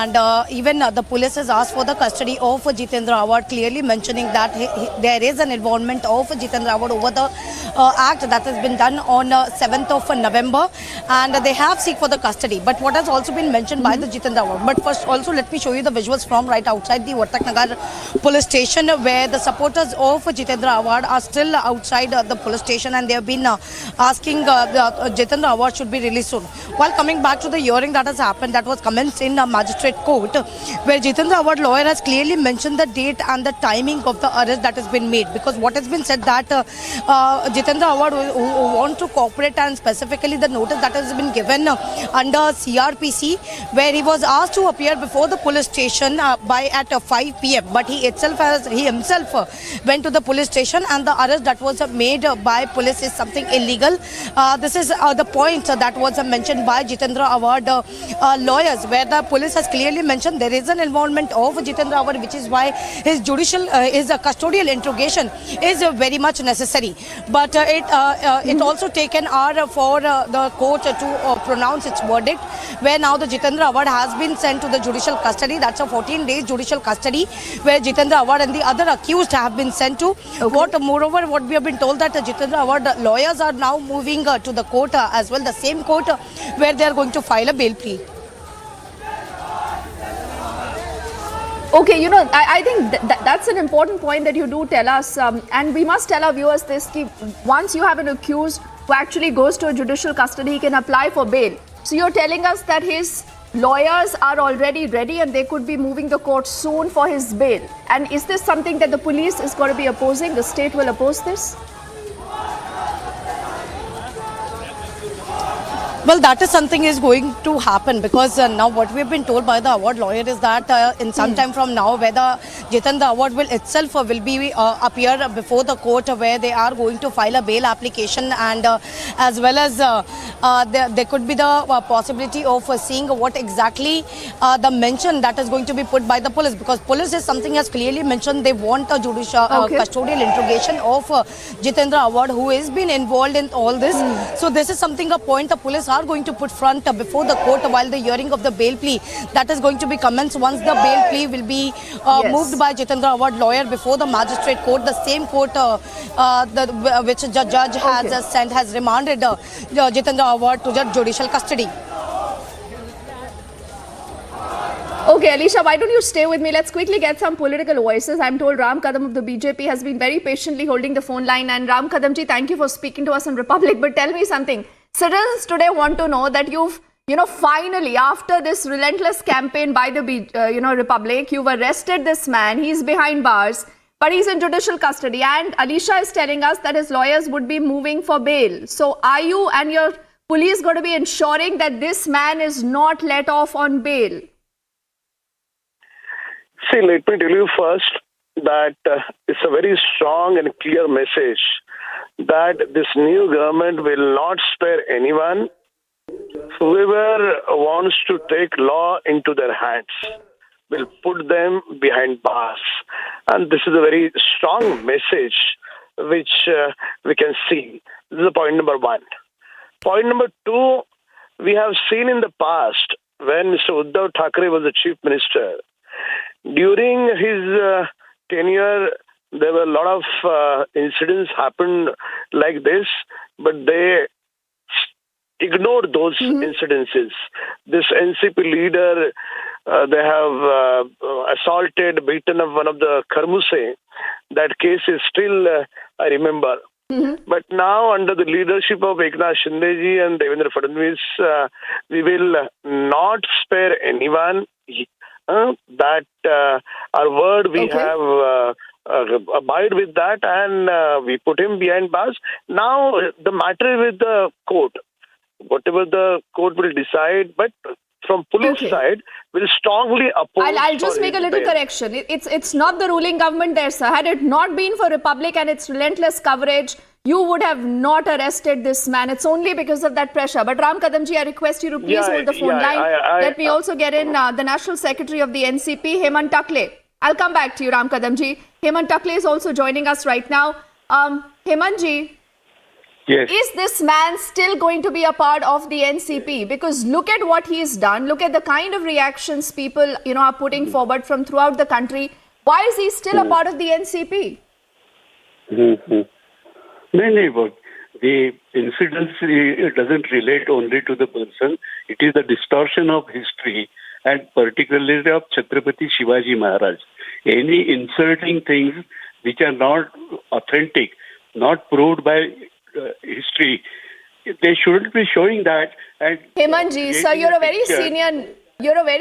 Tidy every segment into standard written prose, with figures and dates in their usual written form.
And even the police has asked for the custody of Jitendra Awhad, clearly mentioning that there is an involvement of Jitendra Awhad over the act that has been done on 7th of November, and they have seek for the custody. But what has also been mentioned by the Jitendra Awhad. But first, also let me show you the visuals from right outside the Vartak Nagar police station, where the supporters of Jitendra Awhad are still outside the police station, and they have been asking Jitendra Awhad should be released soon. While coming back to the hearing that has happened, that was commenced in magistrate court, where Jitendra Awhad lawyer has clearly mentioned the date and the timing of the arrest that has been made, because what has been said that Jitendra Awhad who want to cooperate, and specifically the notice that has been given under CRPC, where he was asked to appear before the police station at 5 p.m. but he himself went to the police station, and the arrest that was made by police is something illegal. This is the point that was mentioned by Jitendra Awhad lawyers, where the police has clearly mentioned there is an involvement of Jitendra Awhad, which is why his custodial interrogation is very much necessary. But it also taken hour for the court to pronounce its verdict, where now the Jitendra Awhad has been sent to the judicial custody. That's a 14 days judicial custody, where Jitendra Awhad and the other accused have been sent to. Moreover, what we have been told that Jitendra Awhad lawyers are now moving to the court as well, the same court where they are going to file a bail plea. Okay, I think that's an important point that you do tell us, and we must tell our viewers this, once you have an accused who actually goes to a judicial custody, he can apply for bail. So you're telling us that his lawyers are already ready and they could be moving the court soon for his bail. And is this something that the police is going to be opposing? The state will oppose this? Well, that is something is going to happen, because now what we have been told by the Awhad lawyer is that in some time from now, whether Jitendra Awhad will itself appear before the court, where they are going to file a bail application, and as well as there could be the possibility of seeing what exactly the mention that is going to be put by the police, because police is something has clearly mentioned they want a judicial custodial interrogation of Jitendra Awhad, who has been involved in all this. So this is something, a point the police are going to put front before the court while the hearing of the bail plea that is going to be commenced. Once the bail plea will be moved by Jitendra Awhad lawyer before the magistrate court, the same court which the judge has remanded Jitendra Awhad to judicial custody. Okay, Alisha, why don't you stay with me? Let's quickly get some political voices. I'm told Ram Kadam of the BJP has been very patiently holding the phone line. And Ram Kadamji, thank you for speaking to us on Republic. But tell me something. Citizens today want to know that you've, finally, after this relentless campaign by the, Republic, you've arrested this man. He's behind bars, but he's in judicial custody. And Alisha is telling us that his lawyers would be moving for bail. So are you and your police going to be ensuring that this man is not let off on bail? See, let me tell you first that it's a very strong and clear message that this new government will not spare anyone. Whoever wants to take law into their hands will put them behind bars. And this is a very strong message which we can see. This is point number one. Point number two, we have seen in the past when Mr. Uddhav Thackeray was the chief minister, during his tenure, there were a lot of incidents happened like this, but they ignored those incidences. This NCP leader, they have assaulted, beaten up one of the Karmuse. That case is still, I remember. But now, under the leadership of Eknath Shindeji and Devendra Fadnavis, we will not spare anyone. That our word we have abide with that, and we put him behind bars. Now the matter is with the court. Whatever the court will decide, but from police side, will strongly oppose. I'll just make a little correction. It's not the ruling government there, sir. Had it not been for Republic and its relentless coverage, you would have not arrested this man. It's only because of that pressure. But Ram Kadamji, I request you to please hold the phone line. Let me also get in the National Secretary of the NCP, Hemant Takle. I'll come back to you, Ram Kadamji. Hemant Takle is also joining us right now. Hemantji, Yes. Is this man still going to be a part of the NCP? Because look at what he's done. Look at the kind of reactions people, are putting forward from throughout the country. Why is he still a part of the NCP? No, but the incidents it doesn't relate only to the person. It is the distortion of history and particularly of Chhatrapati Shivaji Maharaj. Any inserting things which are not authentic, not proved by history, they shouldn't be showing that. And Hemanji, sir, you're a very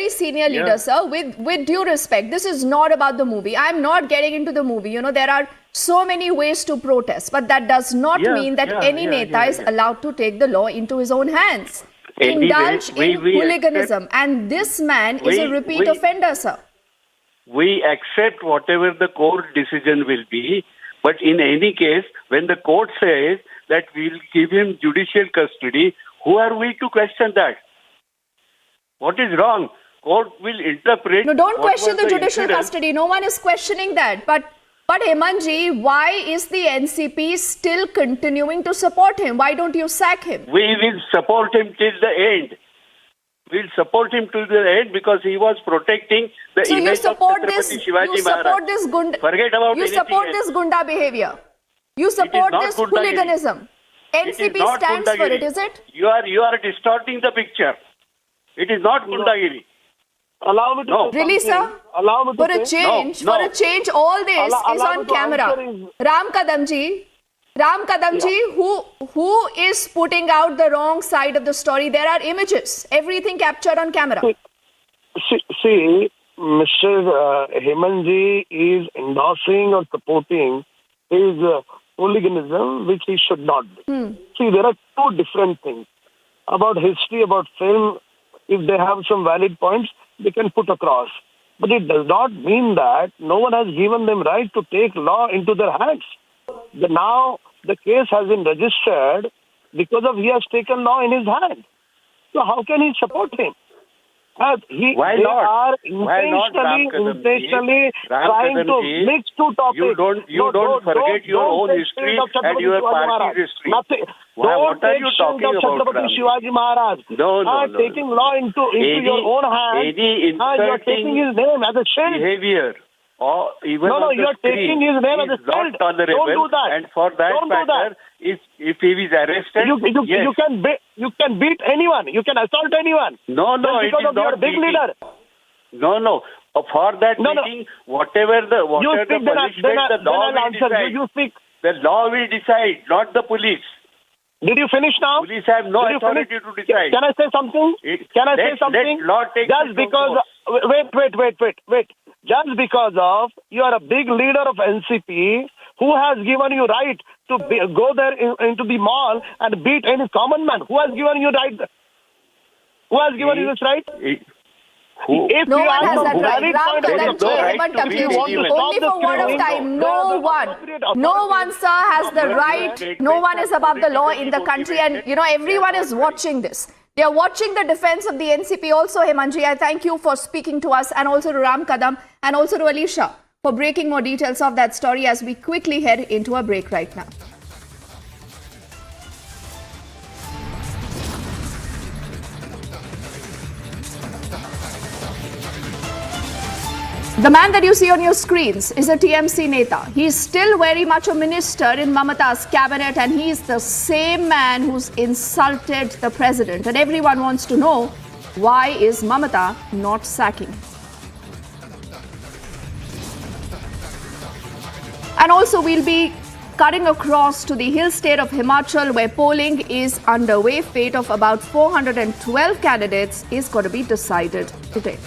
senior leader, sir. With due respect, this is not about the movie. I'm not getting into the movie. There are so many ways to protest, but that does not mean that any neta is allowed to take the law into his own hands. Indulge in hooliganism, and this man is a repeat offender, sir. We accept whatever the court decision will be, but in any case, when the court says that we'll give him judicial custody, who are we to question that? What is wrong? Court will interpret. No, don't question the judicial custody. No one is questioning that. But Hemanji, why is the NCP still continuing to support him? Why don't you sack him? We will support him till the end. We'll support him till the end because he was protecting the image of Chhatrapati Shivaji Maharaj. Forget about you support this gunda behavior. You support this hooliganism. NCP stands for it, is it? You are distorting the picture. It is not gundagiri. Allow me to say really, sir? Allow me to for a change, all this is on camera. Ram Kadamji, who is putting out the wrong side of the story? There are images, everything captured on camera. See, Mr. Hemanji is endorsing or supporting his hooliganism, which he should not do. See, there are two different things. About history, about film, if they have some valid points, they can put across. But it does not mean that no one has given them right to take law into their hands. Now the case has been registered because of he has taken law in his hand. So how can he support him? Why not? Are intentionally trying to mix two topics. You don't forget your own history and your party's history. What are you talking about? Shivaji Maharaj. No. Taking law into your own hands. Any you're taking his name as a shield. Behavior. Or even you're taking his name as a shield. Don't do that. And for that matter, if he is arrested, you can beat anyone. You can assault anyone. No, it is not big leader. No. For that meeting, whatever the punishment, the law will decide. You speak. The law will decide, not the police. Did you finish now? Police have no authority to decide. Can I say something? Let law take just because wait. Just because of you are a big leader of NCP, who has given you right to go there into the mall and beat any common man? Who has given you right? Who has given you this right? No one has that right. Only for word of time. No one, sir, has the right. No one is above the law in the country, and everyone is watching this. They are watching the defense of the NCP also. Hemanji, I thank you for speaking to us, and also to Ram Kadam, and also to Alisha for breaking more details of that story as we quickly head into a break right now. The man that you see on your screens is a TMC neta. He's still very much a minister in Mamata's cabinet, and he's the same man who's insulted the president. And everyone wants to know, why is Mamata not sacking? And also we'll be cutting across to the hill state of Himachal, where polling is underway. Fate of about 412 candidates is going to be decided today.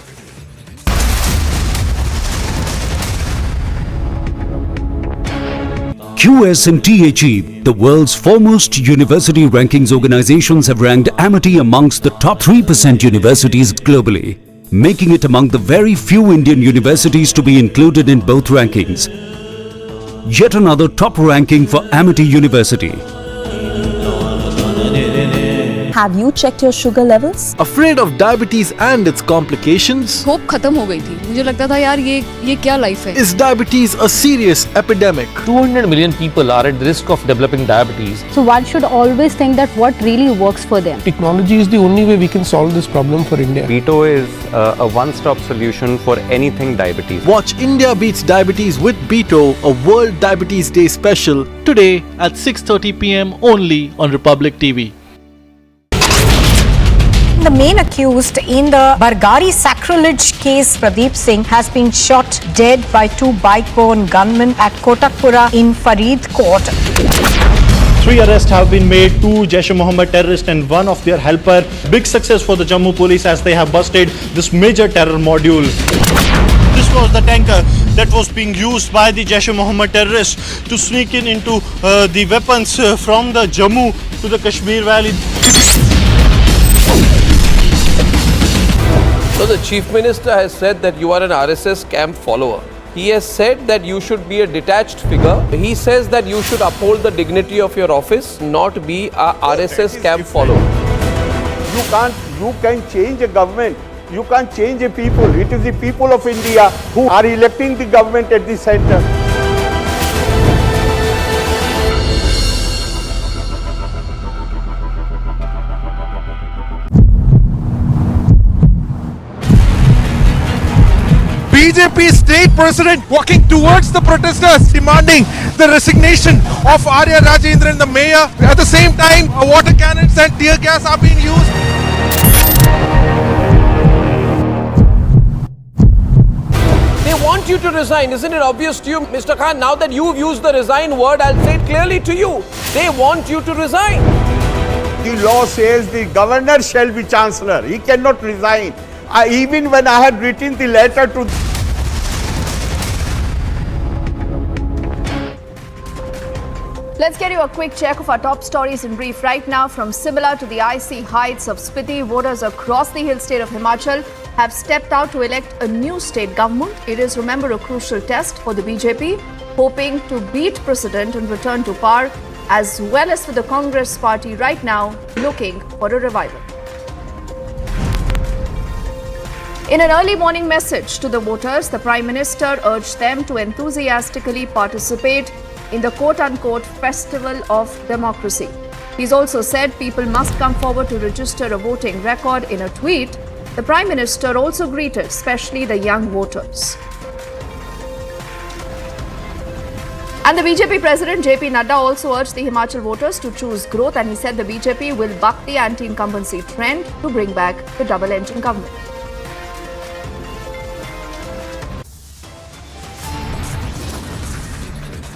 QS and THE, the world's foremost university rankings organizations, have ranked Amity amongst the top 3% universities globally, making it among the very few Indian universities to be included in both rankings. Yet another top ranking for Amity University. Have you checked your sugar levels? Afraid of diabetes and its complications? Hope खत्म हो गई थी. मुझे लगता था यार ये क्या लाइफ है. Is diabetes a serious epidemic? 200 million people are at the risk of developing diabetes. So one should always think that what really works for them. Technology is the only way we can solve this problem for India. Veto is a one-stop solution for anything diabetes. Watch India Beats Diabetes with Veto, a World Diabetes Day special, today at 6:30 p.m. only on Republic TV. The main accused in the Bargari sacrilege case, Pradeep Singh, has been shot dead by two bike-borne gunmen at Kotakpura in Faridkot. 3 arrests have been made, 2 Jaish-e-Mohammed terrorists and 1 of their helper. Big success for the Jammu police as they have busted this major terror module. This was the tanker that was being used by the Jaish-e-Mohammed terrorists to sneak into the weapons from the Jammu to the Kashmir Valley. So the Chief Minister has said that you are an RSS camp follower. He has said that you should be a detached figure. He says that you should uphold the dignity of your office, not be a RSS camp follower. You can change a government. You can't change a people. It is the people of India who are electing the government at the center. BJP state president walking towards the protesters demanding the resignation of Arya Rajendran, the mayor. At the same time, water cannons and tear gas are being used. They want you to resign. Isn't it obvious to you, Mr. Khan? Now that you've used the resign word, I'll say it clearly to you. They want you to resign. The law says the governor shall be chancellor. He cannot resign. Even when I had written the letter to Let's get you a quick check of our top stories in brief right now. From Simla to the icy heights of Spiti, voters across the hill state of Himachal have stepped out to elect a new state government. It is, remember, a crucial test for the BJP, hoping to beat precedent and return to power, as well as for the Congress party right now looking for a revival. In an early morning message to the voters, the Prime Minister urged them to enthusiastically participate in the quote-unquote festival of democracy. He's also said people must come forward to register a voting record. In a tweet, the Prime Minister also greeted especially the young voters. And the BJP President JP Nadda also urged the Himachal voters to choose growth, and he said the BJP will buck the anti-incumbency trend to bring back the double-engine government.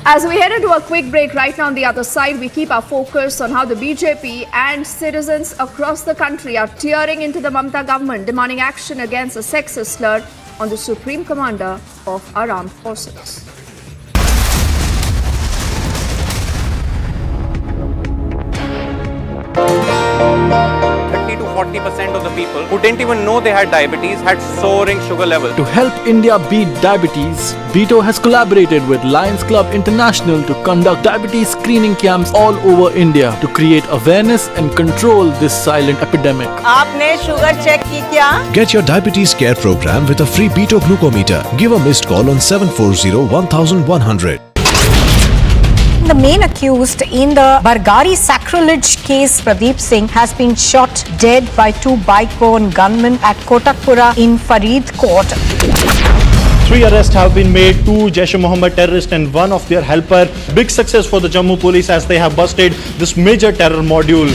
As we head into a quick break right now, on the other side, we keep our focus on how the BJP and citizens across the country are tearing into the Mamata government, demanding action against a sexist slur on the Supreme Commander of our armed forces. 30 to 40% of the people who didn't even know they had diabetes had soaring sugar levels. To help India beat diabetes, Veto has collaborated with Lions Club International to conduct diabetes screening camps all over India to create awareness and control this silent epidemic. आपने sugar check की क्या? Get your diabetes care program with a free Veto glucometer. Give a missed call on 740-1100. The main accused in the Bargari sacrilege case, Pradeep Singh, has been shot dead by two bike-borne gunmen at Kotakpura in Faridkot. 3 arrests have been made, 2 Jaish-e-Mohammed terrorists and 1 of their helper. Big success for the Jammu police as they have busted this major terror module.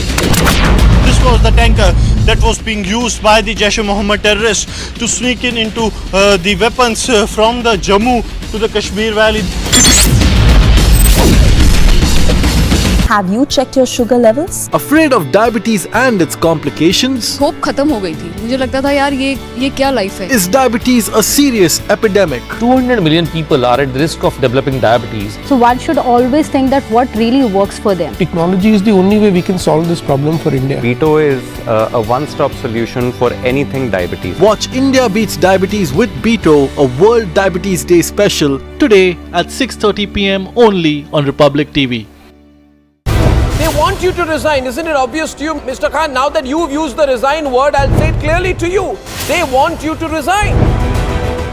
This was the tanker that was being used by the Jaish-e-Mohammed terrorists to sneak into the weapons from the Jammu to the Kashmir Valley. Have you checked your sugar levels? Afraid of diabetes and its complications? Hope खत्म हो गई थी. मुझे लगता था यार ये क्या लाइफ है. Is diabetes a serious epidemic? 200 million people are at the risk of developing diabetes. So one should always think that what really works for them. Technology is the only way we can solve this problem for India. Veto is a one-stop solution for anything diabetes. Watch India Beats Diabetes with Veto, a World Diabetes Day special, today at 6:30 p.m. only on Republic TV. They want want you to resign. Isn't it obvious to you, Mr. Khan? Now that you've used the resign word, I'll say it clearly to you. They want you to resign.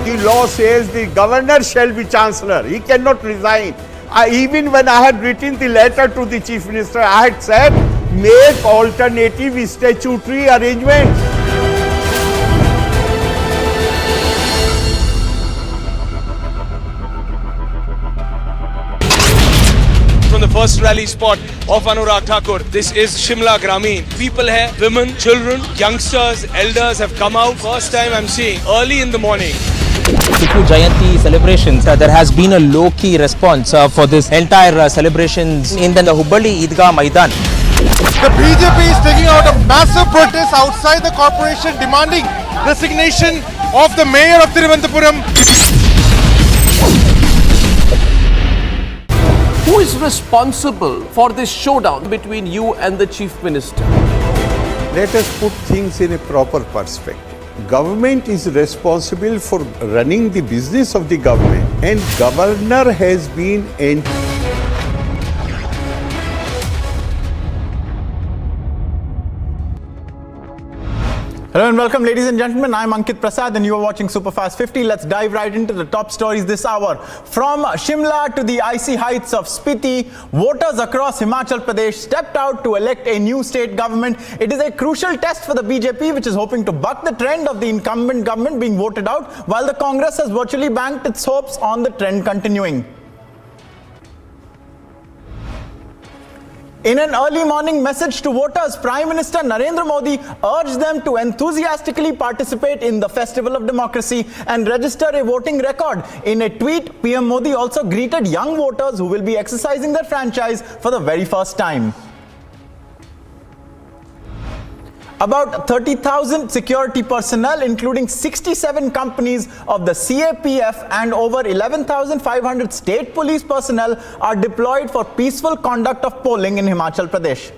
The law says the governor shall be chancellor. He cannot resign. Even when I had written the letter to the chief minister, I had said, make alternative statutory arrangements. From the first rally spot of Anurag Thakur, this is Shimla Grameen. People here, women, children, youngsters, elders have come out. First time I'm seeing early in the morning. Tipu Jayanti celebrations, there has been a low-key response for this entire celebrations in the Hubballi Idgah Maidan. The BJP is taking out a massive protest outside the corporation demanding resignation of the mayor of Thiruvananthapuram. Who is responsible for this showdown between you and the chief minister? Let us put things in a proper perspective. Government is responsible for running the business of the government, and governor has been Hello and welcome, ladies and gentlemen. I'm Ankit Prasad and you are watching Superfast 50. Let's dive right into the top stories this hour. From Shimla to the icy heights of Spiti, voters across Himachal Pradesh stepped out to elect a new state government. It is a crucial test for the BJP, which is hoping to buck the trend of the incumbent government being voted out, while the Congress has virtually banked its hopes on the trend continuing. In an early morning message to voters, Prime Minister Narendra Modi urged them to enthusiastically participate in the Festival of Democracy and register a voting record. In a tweet, PM Modi also greeted young voters who will be exercising their franchise for the very first time. About 30,000 security personnel, including 67 companies of the CAPF and over 11,500 state police personnel, are deployed for peaceful conduct of polling in Himachal Pradesh.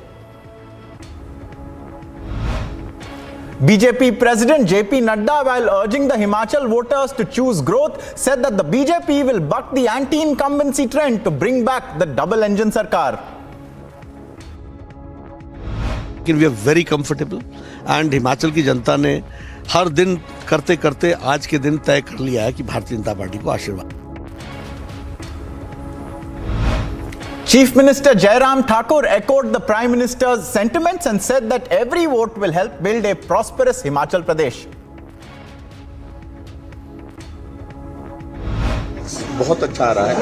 BJP President JP Nadda, while urging the Himachal voters to choose growth, said that the BJP will buck the anti-incumbency trend to bring back the double-engine Sarkar. We are very comfortable and Himachal की जनता ने हर दिन करते करते आज के दिन तय कर लिया है कि भारतीय जनता पार्टी को आशीर्वाद. Chief Minister Jairam Thakur echoed the Prime Minister's sentiments and said that every vote will help build a prosperous Himachal Pradesh. बहुत अच्छा आ रहा है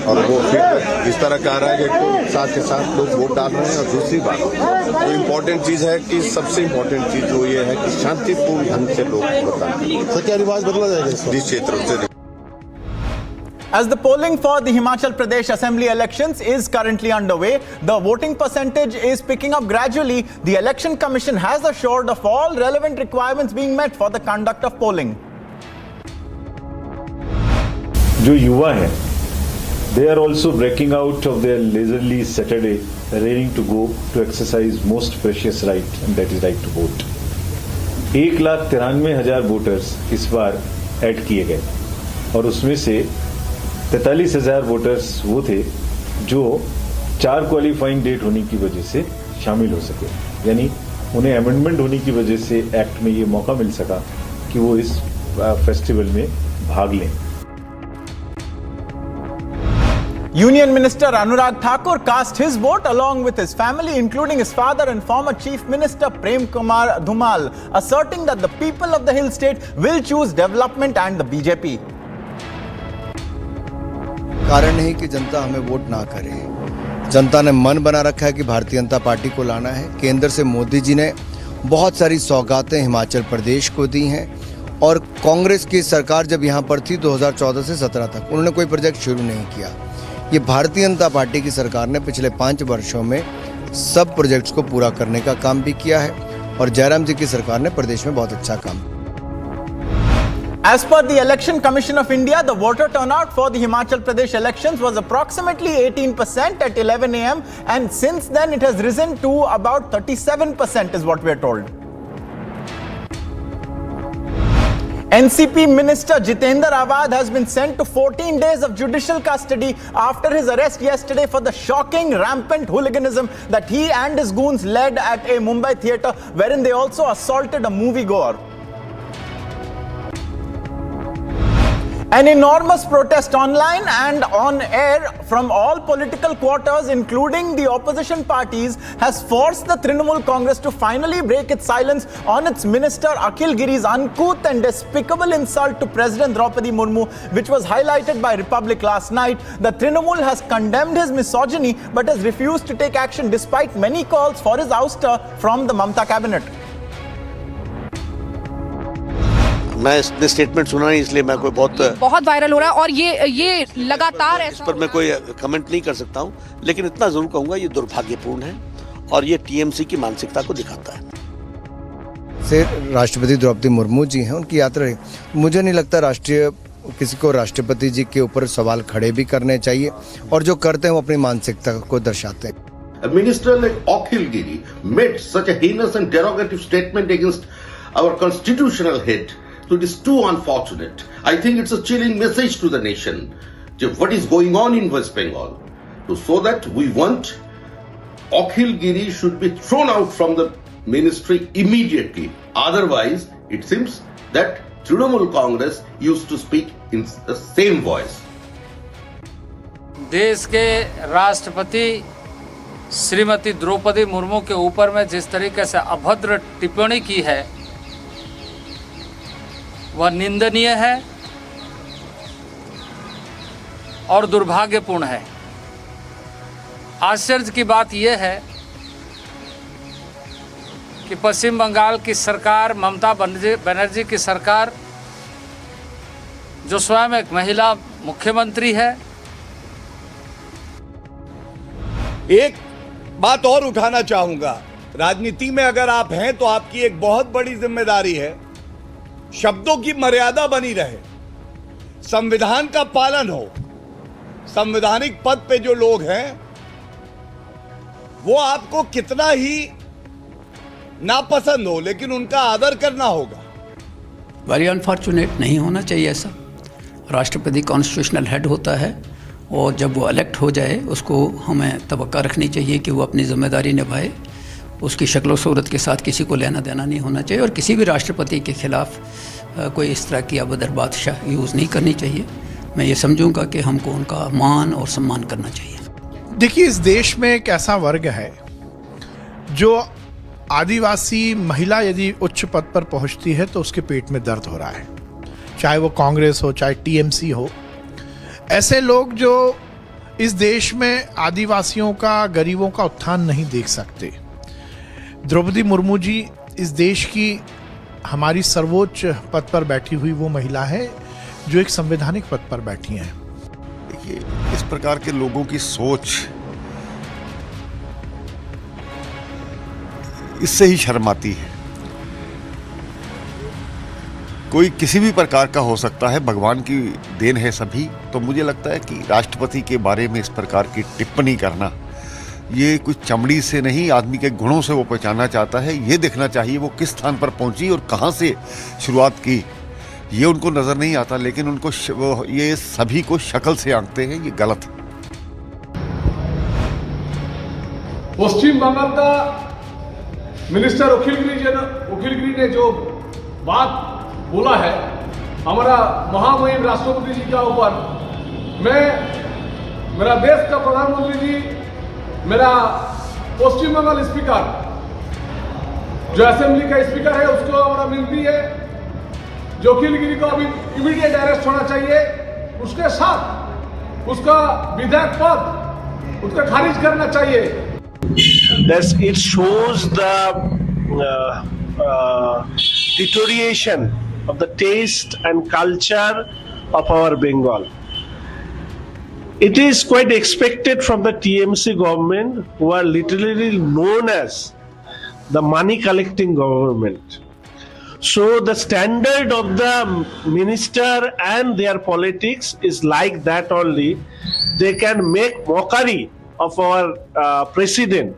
और वो फिर इस तरह का आ रहा है कि साथ के साथ लोग वोट डाल रहे हैं. और दूसरी बात जो इम्पोर्टेंट चीज है कि सबसे इम्पोर्टेंट चीज वो ये है कि शांतिपूर्ण ढंग से लोग बताएं. तो क्या रिवाज बदला जाएगा जिस क्षेत्रों से. As the polling for the Himachal Pradesh Assembly elections is currently underway, the voting percentage is picking up gradually. The Election Commission has assured of all relevant requirements being met for the conduct of polling. जो युवा हैं, they are also breaking out of their leisurely Saturday, raring to go to exercise most precious right, and that is right to vote. 1,93,000 voters इस बार add किए गए और उसमें से 43,000 voters वो थे जो 4 क्वालिफाइंग डेट होने की वजह से शामिल हो सके, यानी उन्हें अमेंडमेंट होने की वजह से एक्ट में ये मौका मिल सका कि वो इस फेस्टिवल में भाग लें. Union Minister Anurag Thakur cast his vote along with his family, including his father and former Chief Minister Prem Kumar Dhumal, asserting that the people of the hill state will choose development and the BJP. कारण नहीं कि जनता हमें vote ना करे. जनता ने मन बना रखा है कि भारतीय जनता पार्टी को लाना है. केंद्र से मोदी जी ने बहुत सारी सौगातें हिमाचल प्रदेश को दी हैं और कांग्रेस की सरकार जब यहाँ पर थी 2014 से 17 तक उन्होंने कोई प्रोजेक्ट शुरू नहीं किया. ये भारतीय जनता पार्टी की सरकार ने पिछले 5 वर्षों में सब प्रोजेक्ट्स को पूरा करने का काम भी किया है और जयराम जी की सरकार ने प्रदेश में बहुत अच्छा काम. As per the Election Commission of India, the voter turnout for the Himachal Pradesh elections was approximately 18% at 11 a.m. and since then it has risen to about 37% is what we are told. NCP Minister Jitendra Awhad has been sent to 14 days of judicial custody after his arrest yesterday for the shocking, rampant hooliganism that he and his goons led at a Mumbai theatre, wherein they also assaulted a moviegoer. An enormous protest online and on air from all political quarters, including the opposition parties, has forced the Trinamool Congress to finally break its silence on its minister Akhil Giri's uncouth and despicable insult to President Draupadi Murmu, which was highlighted by Republic last night. The Trinamool has condemned his misogyny but has refused to take action despite many calls for his ouster from the Mamata cabinet. मैं इसने statement सुना नहीं, इसलिए मैं कोई बहुत viral हो रहा है और ये लगातार इस पर मैं कोई कमेंट नहीं कर सकता हूं, लेकिन इतना जरूर कहूंगा ये दुर्भाग्यपूर्ण है और ये टीएमसी की मानसिकता को दिखाता है। से राष्ट्रपति द्रौपदी मुर्मू जी हैं, उनकी यात्रा है। मुझे नहीं लगता किसी को राष्ट्रपति जी के ऊपर सवाल खड़े भी करने चाहिए, और जो करते हैं वो अपनी मानसिकता को दर्शाते हैं। A minister like Akhil Giri made such a heinous and derogative statement against our constitutional head. So it is too unfortunate. I think it's a chilling message to the nation. What is going on in West Bengal? So that we want Akhil Giri should be thrown out from the ministry immediately. Otherwise, it seems that Trinamool Congress used to speak in the same voice. देश के राष्ट्रपति श्रीमती द्रौपदी मुर्मू के ऊपर में जिस तरीके से अभद्र टिप्पणी की है वह निंदनीय है और दुर्भाग्यपूर्ण है। आश्चर्य की बात यह है कि पश्चिम बंगाल की सरकार, ममता बनर्जी की सरकार, जो स्वयं एक महिला मुख्यमंत्री है, एक बात और उठाना चाहूंगा। राजनीति में अगर आप हैं तो आपकी एक बहुत बड़ी जिम्मेदारी है, शब्दों की मर्यादा बनी रहे, संविधान का पालन हो। संवैधानिक पद पे जो लोग हैं वो आपको कितना ही नापसंद हो, लेकिन उनका आदर करना होगा। वेरी अनफॉर्चुनेट, नहीं होना चाहिए ऐसा। राष्ट्रपति कॉन्स्टिट्यूशनल हेड होता है और जब वो इलेक्ट हो जाए उसको हमें तवक्का रखनी चाहिए कि वो अपनी जिम्मेदारी निभाए। उसकी शक्ल सूरत के साथ किसी को लेना देना नहीं होना चाहिए और किसी भी राष्ट्रपति के खिलाफ कोई इस तरह की अभद्र बात यूज़ नहीं करनी चाहिए। मैं ये समझूंगा कि हमको उनका मान और सम्मान करना चाहिए। देखिए, इस देश में एक ऐसा वर्ग है जो आदिवासी महिला यदि उच्च पद पर पहुंचती है तो उसके पेट में दर्द हो रहा है, चाहे वो कांग्रेस हो चाहे टीएमसी हो। ऐसे लोग जो इस देश में आदिवासियों का, गरीबों का उत्थान नहीं देख सकते। द्रौपदी मुर्मू जी इस देश की हमारी सर्वोच्च पद पर बैठी हुई वो महिला है जो एक संवैधानिक पद पर बैठी हैं। देखिए, इस प्रकार के लोगों की सोच इससे ही शर्म आती है। कोई किसी भी प्रकार का हो सकता है, भगवान की देन है सभी। तो मुझे लगता है कि राष्ट्रपति के बारे में इस प्रकार की टिप्पणी करना, ये कुछ चमड़ी से नहीं, आदमी के गुणों से वो पहचानना चाहता है। ये देखना चाहिए वो किस स्थान पर पहुंची और कहां से शुरुआत की, ये उनको नजर नहीं आता, लेकिन उनको ये सभी को शक्ल से आंकते हैं। ये गलत है। पश्चिम बंगाल का मिनिस्टर अखिल गिरी ने जो बात बोला है हमारा महामहिम राष्ट्रपति जी के ऊपर, मेरा देश का प्रधानमंत्री जी, मेरा पश्चिम बंगाल स्पीकर, जो असेंबली का स्पीकर है, उसको हमारा विनती है जो अखिल गिरी को अभी इमीडिएट अरेस्ट होना चाहिए। उसके साथ उसका विधायक पद उसका खारिज करना चाहिए। It shows the deterioration of the taste and culture of our Bengal. It is quite expected from the TMC government, who are literally known as the money collecting government. So the standard of the minister and their politics is like that only. They can make mockery of our president.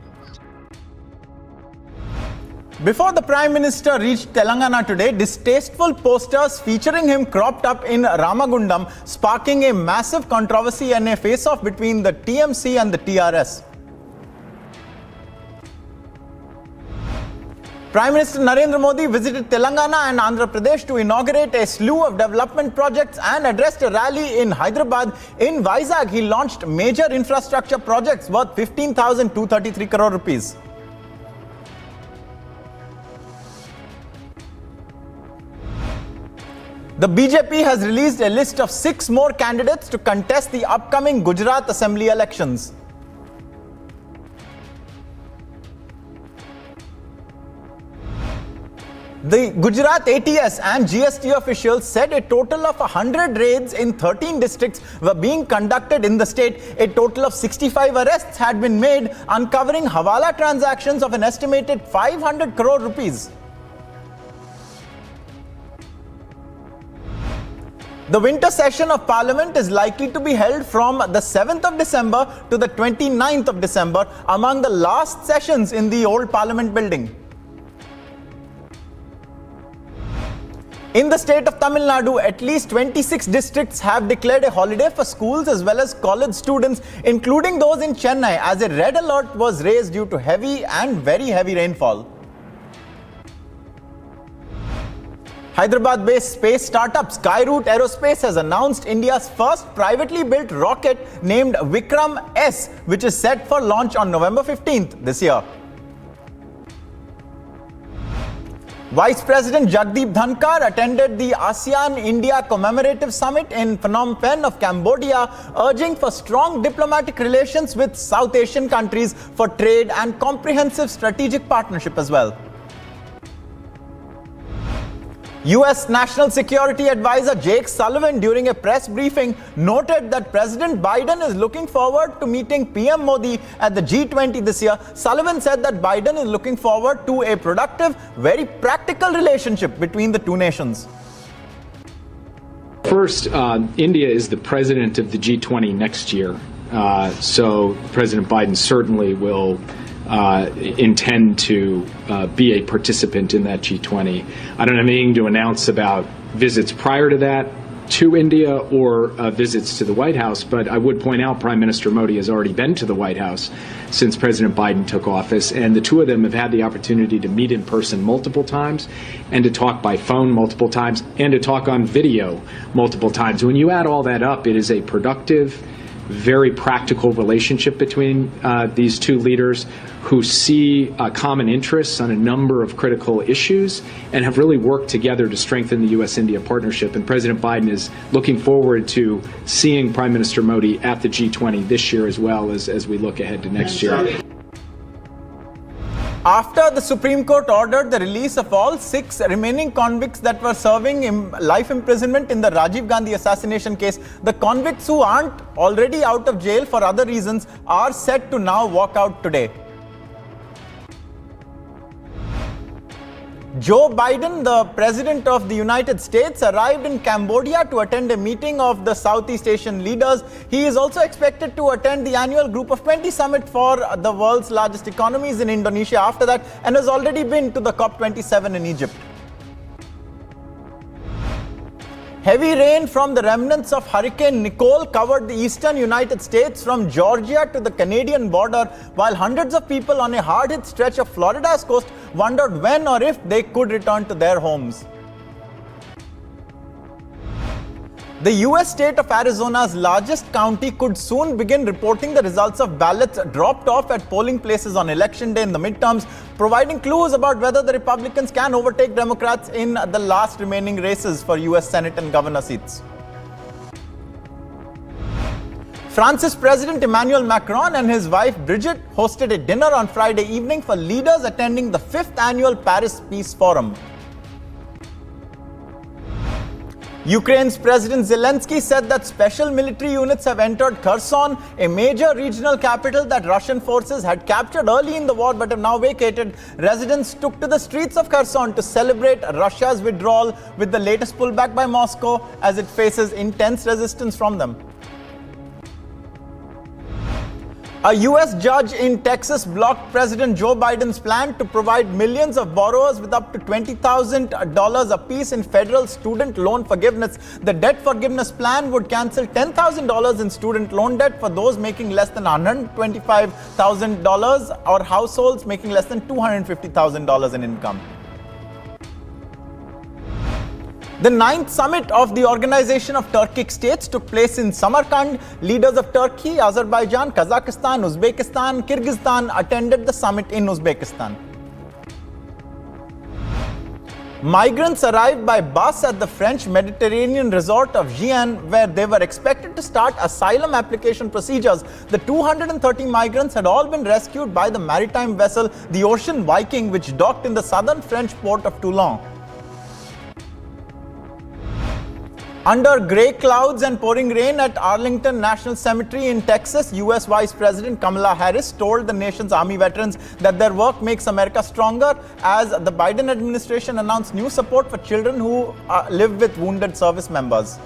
Before the Prime Minister reached Telangana today, distasteful posters featuring him cropped up in Ramagundam, sparking a massive controversy and a face-off between the TMC and the TRS. Prime Minister Narendra Modi visited Telangana and Andhra Pradesh to inaugurate a slew of development projects and addressed a rally in Hyderabad. In Vizag, he launched major infrastructure projects worth 15,233 crore rupees. The BJP has released a list of 6 more candidates to contest the upcoming Gujarat Assembly elections. The Gujarat ATS and GST officials said a total of 100 raids in 13 districts were being conducted in the state. A total of 65 arrests had been made, uncovering hawala transactions of an estimated 500 crore rupees. The winter session of Parliament is likely to be held from the 7th of December to the 29th of December, among the last sessions in the old Parliament building. In the state of Tamil Nadu, at least 26 districts have declared a holiday for schools as well as college students, including those in Chennai, as a red alert was raised due to heavy and very heavy rainfall. Hyderabad-based space startup Skyroot Aerospace has announced India's first privately built rocket named Vikram S, which is set for launch on November 15th this year. Vice President Jagdeep Dhankar attended the ASEAN-India Commemorative Summit in Phnom Penh of Cambodia, urging for strong diplomatic relations with South Asian countries for trade and comprehensive strategic partnership as well. US National Security Advisor Jake Sullivan, during a press briefing, noted that President Biden is looking forward to meeting PM Modi at the G20 this year. Sullivan said that Biden is looking forward to a productive, very practical relationship between the two nations. First, India is the president of the G20 next year, so President Biden certainly will intend to be a participant in that G20. I don't have anything to announce about visits prior to that to India or visits to the White House, but I would point out Prime Minister Modi has already been to the White House since President Biden took office, and the two of them have had the opportunity to meet in person multiple times and to talk by phone multiple times and to talk on video multiple times. When you add all that up, it is a productive, very practical relationship between these two leaders who see common interests on a number of critical issues and have really worked together to strengthen the U.S.-India partnership. And President Biden is looking forward to seeing Prime Minister Modi at the G20 this year as well as we look ahead to next year. After the Supreme Court ordered the release of all 6 remaining convicts that were serving life imprisonment in the Rajiv Gandhi assassination case, the convicts who aren't already out of jail for other reasons are set to now walk out today. Joe Biden, the President of the United States, arrived in Cambodia to attend a meeting of the Southeast Asian leaders. He is also expected to attend the annual Group of 20 summit for the world's largest economies in Indonesia after that, and has already been to the COP27 in Egypt. Heavy rain from the remnants of Hurricane Nicole covered the eastern United States from Georgia to the Canadian border, while hundreds of people on a hard-hit stretch of Florida's coast wondered when or if they could return to their homes. The US state of Arizona's largest county could soon begin reporting the results of ballots dropped off at polling places on election day in the midterms, providing clues about whether the Republicans can overtake Democrats in the last remaining races for US Senate and governor seats. France's President Emmanuel Macron and his wife Brigitte hosted a dinner on Friday evening for leaders attending the 5th annual Paris Peace Forum. Ukraine's President Zelensky said that special military units have entered Kherson, a major regional capital that Russian forces had captured early in the war but have now vacated. Residents took to the streets of Kherson to celebrate Russia's withdrawal, with the latest pullback by Moscow as it faces intense resistance from them. A US judge in Texas blocked President Joe Biden's plan to provide millions of borrowers with up to $20,000 apiece in federal student loan forgiveness. The debt forgiveness plan would cancel $10,000 in student loan debt for those making less than $125,000 or households making less than $250,000 in income. The 9th summit of the Organization of Turkic States took place in Samarkand. Leaders of Turkey, Azerbaijan, Kazakhstan, Uzbekistan, Kyrgyzstan attended the summit in Uzbekistan. Migrants arrived by bus at the French Mediterranean resort of Gien, where they were expected to start asylum application procedures. The 230 migrants had all been rescued by the maritime vessel, the Ocean Viking, which docked in the southern French port of Toulon. Under grey clouds and pouring rain at Arlington National Cemetery in Texas, U.S. Vice President Kamala Harris told the nation's Army veterans that their work makes America stronger as the Biden administration announced new support for children who live with wounded service members.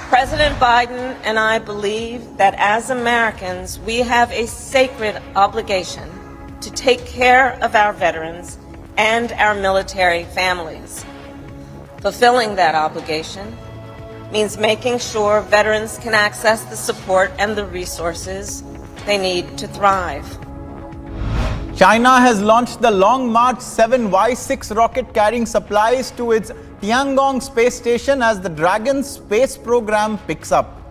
President Biden and I believe that as Americans, we have a sacred obligation to take care of our veterans and our military families. Fulfilling that obligation means making sure veterans can access the support and the resources they need to thrive. China has launched the Long March 7Y6 rocket carrying supplies to its Tiangong space station as the Dragon space program picks up.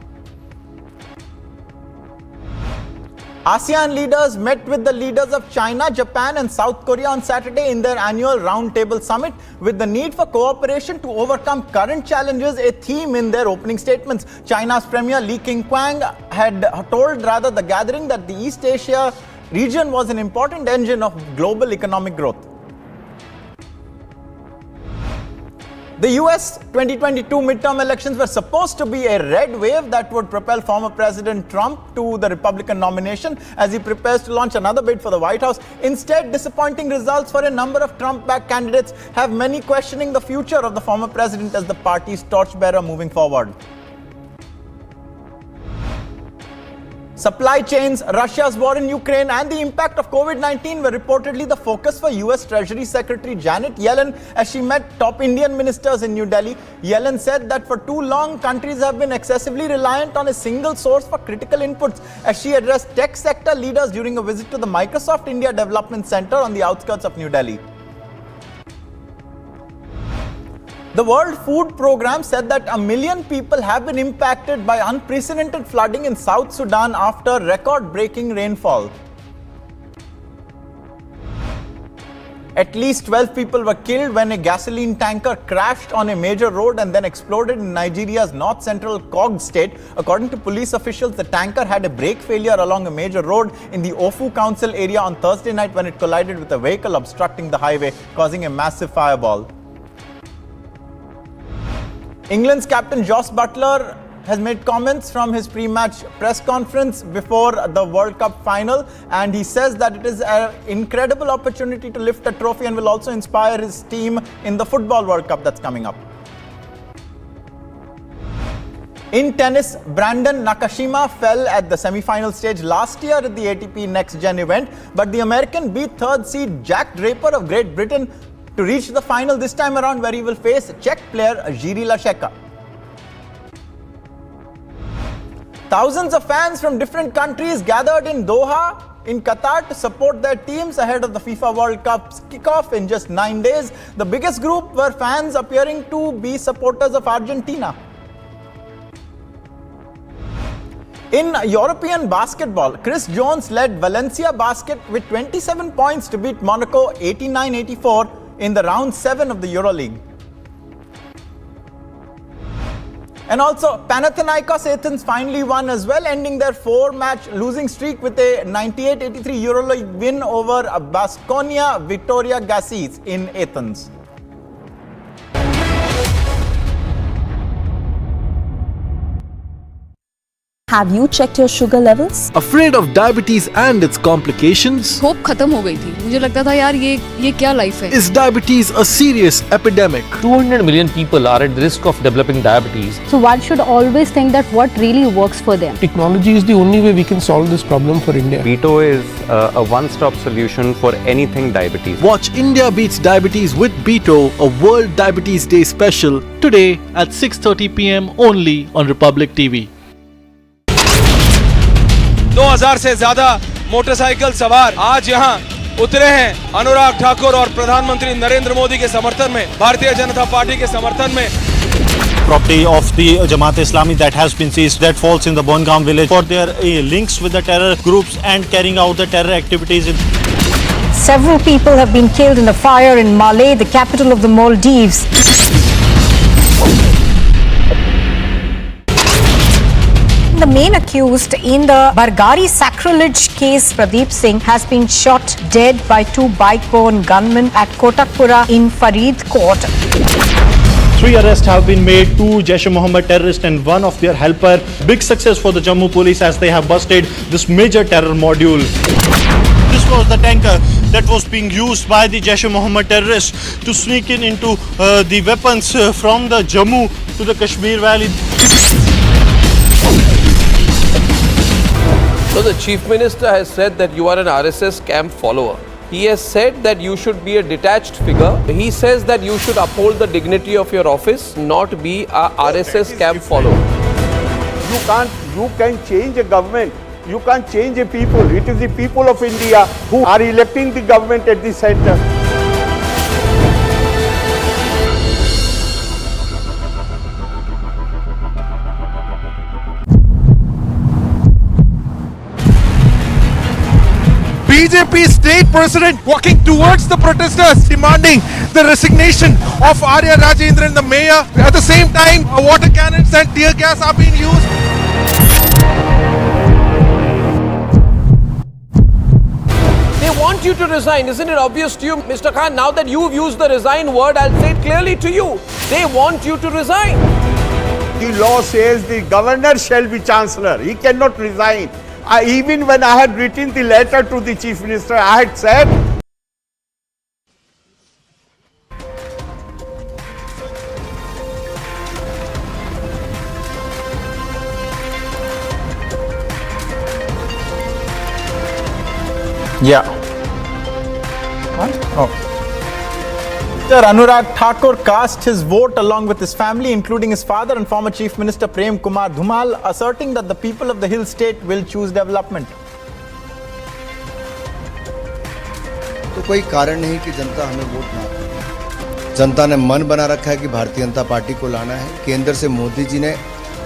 ASEAN leaders met with the leaders of China, Japan and South Korea on Saturday in their annual roundtable summit, with the need for cooperation to overcome current challenges a theme in their opening statements. China's Premier Li Keqiang had told the gathering that the East Asia region was an important engine of global economic growth. The US 2022 midterm elections were supposed to be a red wave that would propel former President Trump to the Republican nomination as he prepares to launch another bid for the White House. Instead, disappointing results for a number of Trump-backed candidates have many questioning the future of the former president as the party's torchbearer moving forward. Supply chains, Russia's war in Ukraine and the impact of COVID-19 were reportedly the focus for US Treasury Secretary Janet Yellen as she met top Indian ministers in New Delhi. Yellen said that for too long, countries have been excessively reliant on a single source for critical inputs as she addressed tech sector leaders during a visit to the Microsoft India Development Center on the outskirts of New Delhi. The World Food Programme said that 1 million people have been impacted by unprecedented flooding in South Sudan after record-breaking rainfall. At least 12 people were killed when a gasoline tanker crashed on a major road and then exploded in Nigeria's north-central Kogi state. According to police officials, the tanker had a brake failure along a major road in the Ofu Council area on Thursday night when it collided with a vehicle obstructing the highway, causing a massive fireball. England's captain Joss Butler has made comments from his pre-match press conference before the World Cup final, and he says that it is an incredible opportunity to lift a trophy and will also inspire his team in the Football World Cup that's coming up. In tennis, Brandon Nakashima fell at the semi-final stage last year at the ATP Next Gen event, but the American beat third seed Jack Draper of Great Britain to reach the final this time around, where he will face Czech player Jiří Lešeka. Thousands of fans from different countries gathered in Doha in Qatar to support their teams ahead of the FIFA World Cup's kickoff in just 9 days. The biggest group were fans appearing to be supporters of Argentina. In European basketball, Chris Jones led Valencia Basket with 27 points to beat Monaco 89-84 in the round 7 of the EuroLeague. And also, Panathinaikos Athens finally won as well, ending their 4-match losing streak with a 98-83 EuroLeague win over Baskonia Vitoria Gazis in Athens. Have you checked your sugar levels? Afraid of diabetes and its complications? Hope खत्म हो गई थी, मुझे लगता था यार ये क्या लाइफ है? Is diabetes a serious epidemic? 200 million people are at risk of developing diabetes. So one should always think that what really works for them. Technology is the only way we can solve this problem for India. Veto is a one-stop solution for anything diabetes. Watch India Beats Diabetes with Beto, a World Diabetes Day special, today at 6:30 p.m. only on Republic TV. 2000 से ज्यादा motorcycle सवार आज यहाँ उतरे हैं अनुराग ठाकुर और प्रधानमंत्री नरेंद्र मोदी के समर्थन में, भारतीय जनता पार्टी के समर्थन में। Property of the Jamaat Islami that has been seized, that falls in the Bongaon village for their links with the terror groups and carrying out the terror activities. Several people have been killed in a fire in Malé, the capital of the Maldives. The main accused in the Bargari sacrilege case, Pradeep Singh, has been shot dead by two bike-borne gunmen at Kotakpura in Faridkot. 3 arrests have been made, 2 Jaish-e-Mohammed terrorists and one of their helper. Big success for the Jammu police as they have busted this major terror module. This was the tanker that was being used by the Jaish-e-Mohammed terrorists to sneak into the weapons from the Jammu to the Kashmir Valley. So the Chief Minister has said that you are an RSS camp follower. He has said that you should be a detached figure. He says that you should uphold the dignity of your office, not be a RSS camp follower. You can change a government. You can't change a people. It is the people of India who are electing the government at the center. BJP state president walking towards the protesters demanding the resignation of Arya Rajendran, the mayor. At the same time, water cannons and tear gas are being used. They want you to resign. Isn't it obvious to you, Mr. Khan? Now that you've used the resign word, I'll say it clearly to you. They want you to resign. The law says the governor shall be chancellor. He cannot resign. Even when I had written the letter to the chief minister, I had said, yeah. What? Oh. Sir Anurag Thakur cast his vote along with his family, including his father and former Chief Minister Prem Kumar Dhumal, asserting that the people of the hill state will choose development. तो कोई कारण नहीं कि जनता हमें vote ना करे। जनता ने मन बना रखा है कि भारतीय जनता पार्टी को लाना है। केंद्र से मोदी जी ने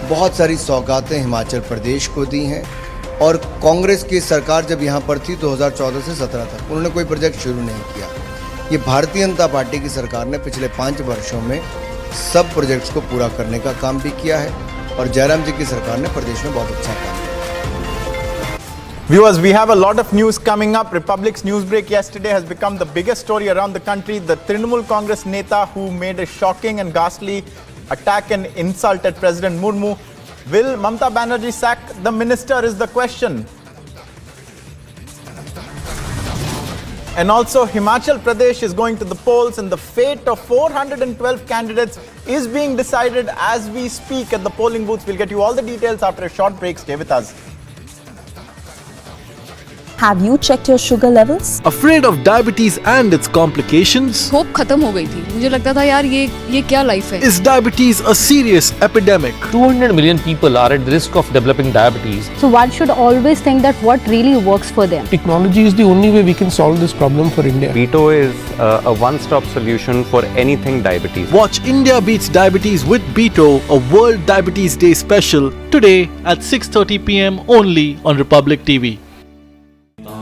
बहुत सारी सौगातें हिमाचल प्रदेश को दी हैं और कांग्रेस की सरकार जब यहाँ पर थी 2014 से 17 तक उन्होंने कोई प्रोजेक्ट शुरू नहीं किया। ये भारतीय जनता पार्टी की सरकार ने पिछले 5 वर्षों में सब प्रोजेक्ट्स को पूरा करने का काम भी किया है और जयराम जी की सरकार ने प्रदेश में बहुत अच्छा काम किया। Viewers, we have a lot of news coming up. Republic's news break yesterday has become the biggest story around the country. The Trinamool Congress Neta who made a shocking and ghastly attack and insult at President Murmu. Will Mamata Banerjee sack the minister is the question. And also Himachal Pradesh is going to the polls and the fate of 412 candidates is being decided as we speak at the polling booths. We'll get you all the details after a short break. Stay with us. Have you checked your sugar levels? Afraid of diabetes and its complications? Hope खत्म हो गई थी, मुझे लगता था यार ये क्या लाइफ है? Is diabetes a serious epidemic? 200 million people are at risk of developing diabetes. So one should always think that what really works for them. Technology is the only way we can solve this problem for India. Veto is a one-stop solution for anything diabetes. Watch India Beats Diabetes with Beto, a World Diabetes Day special, today at 6:30 p.m. only on Republic TV.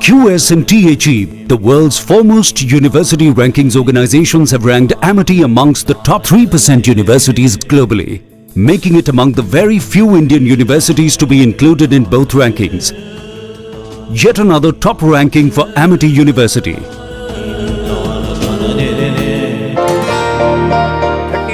QS and THE, the world's foremost university rankings organizations, have ranked Amity amongst the top 3% universities globally, making it among the very few Indian universities to be included in both rankings. Yet another top ranking for Amity University. 30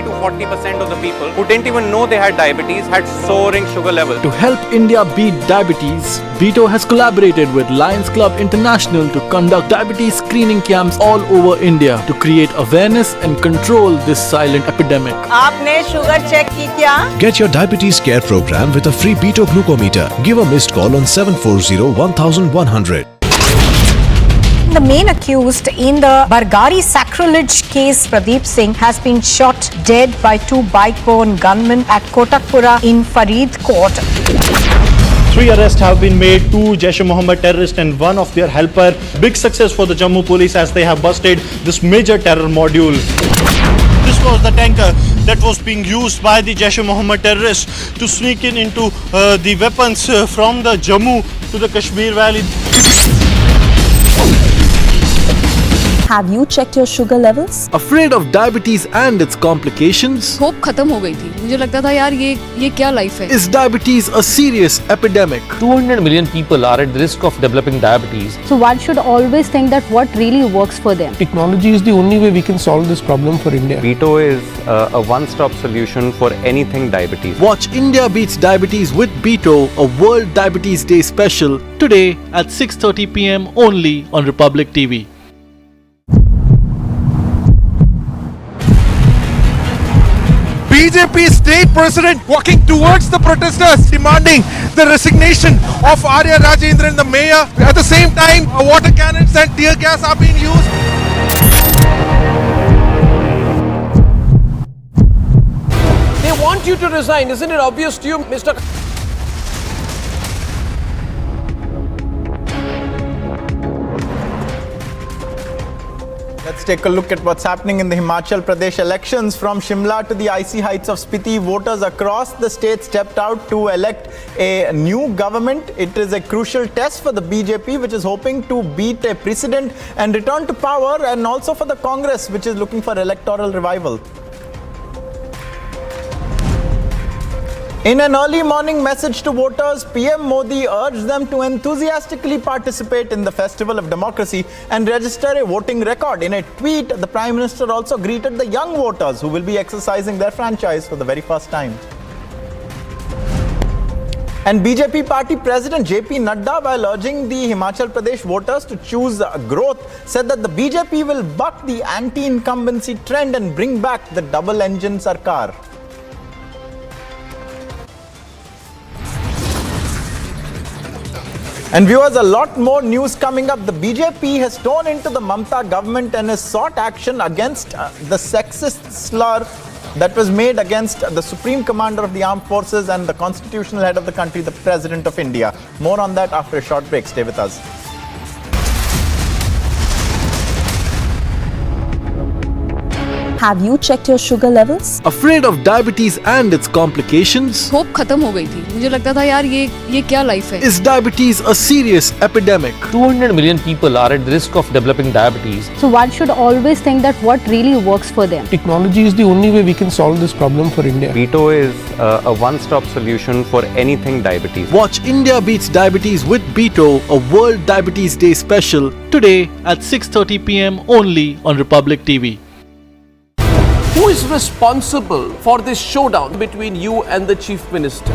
to 40% 40% of the people who didn't even know they had diabetes had soaring sugar levels. To help India beat diabetes, BITO has collaborated with Lions Club International to conduct diabetes screening camps all over India to create awareness and control this silent epidemic. आपने sugar check की क्या? Get your diabetes care program with a free BITO glucometer. Give a missed call on 740-1100. The main accused in the Bargari sacrilege case, Pradeep Singh, has been shot dead by two bike-borne gunmen at Kotakpura in Faridkot. 3 arrests have been made, 2 Jaish-e-Mohammed terrorists and 1 of their helper. Big success for the Jammu police as they have busted this major terror module. This was the tanker that was being used by the Jaish-e-Mohammed terrorists to sneak into the weapons from the Jammu to the Kashmir Valley. Have you checked your sugar levels? Afraid of diabetes and its complications? Hope खत्म हो गई थी. मुझे लगता था यार ये क्या लाइफ है? Is diabetes a serious epidemic? 200 million people are at the risk of developing diabetes. So one should always think that what really works for them. Technology is the only way we can solve this problem for India. BITO is a one-stop solution for anything diabetes. Watch India Beats Diabetes with BITO, a World Diabetes Day special, today at 6:30 p.m. only on Republic TV. BJP state president walking towards the protesters demanding the resignation of Arya Rajendran, the mayor. At the same time, water cannons and tear gas are being used. They want you to resign. Isn't it obvious to you, Mr. Let's take a look at what's happening in the Himachal Pradesh elections. From Shimla to the icy heights of Spiti, voters across the state stepped out to elect a new government. It is a crucial test for the BJP, which is hoping to beat a precedent and return to power, and also for the Congress, which is looking for electoral revival. In an early morning message to voters, PM Modi urged them to enthusiastically participate in the festival of democracy and register a voting record. In a tweet, the Prime Minister also greeted the young voters who will be exercising their franchise for the very first time. And BJP party president JP Nadda, while urging the Himachal Pradesh voters to choose growth, said that the BJP will buck the anti-incumbency trend and bring back the double-engine Sarkar. And viewers, a lot more news coming up. The BJP has torn into the Mamata government and has sought action against the sexist slur that was made against the Supreme Commander of the Armed Forces and the constitutional head of the country, the President of India. More on that after a short break. Stay with us. Have you checked your sugar levels? Afraid of diabetes and its complications? Hope खत्म हो गई थी. मुझे लगता था यार ये क्या लाइफ है? Is diabetes a serious epidemic? 200 million people are at the risk of developing diabetes. So one should always think that what really works for them. Technology is the only way we can solve this problem for India. BITO is a one-stop solution for anything diabetes. Watch India Beats Diabetes with BITO, a World Diabetes Day special, today at 6:30 p.m. only on Republic TV. Who is responsible for this showdown between you and the Chief Minister?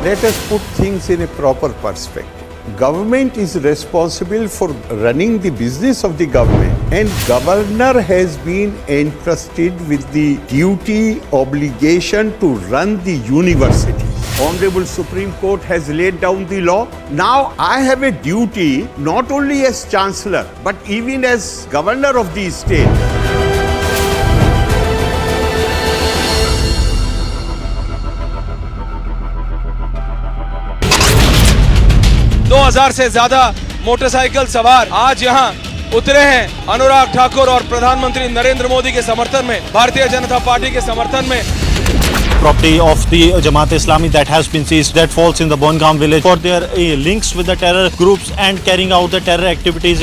Let us put things in a proper perspective. Government is responsible for running the business of the government, and governor has been entrusted with the duty, obligation to run the university. Honorable Supreme Court has laid down the law. Now I have a duty not only as Chancellor but even as Governor of the state. 2000 से ज्यादा motorcycle सवार आज यहाँ उतरे हैं अनुराग ठाकुर और प्रधानमंत्री नरेंद्र मोदी के समर्थन में, भारतीय जनता पार्टी के समर्थन में. Property of the Jamaat Islami that has been seized, that falls in the Bongam village for their links with the terror groups and carrying out the terror activities.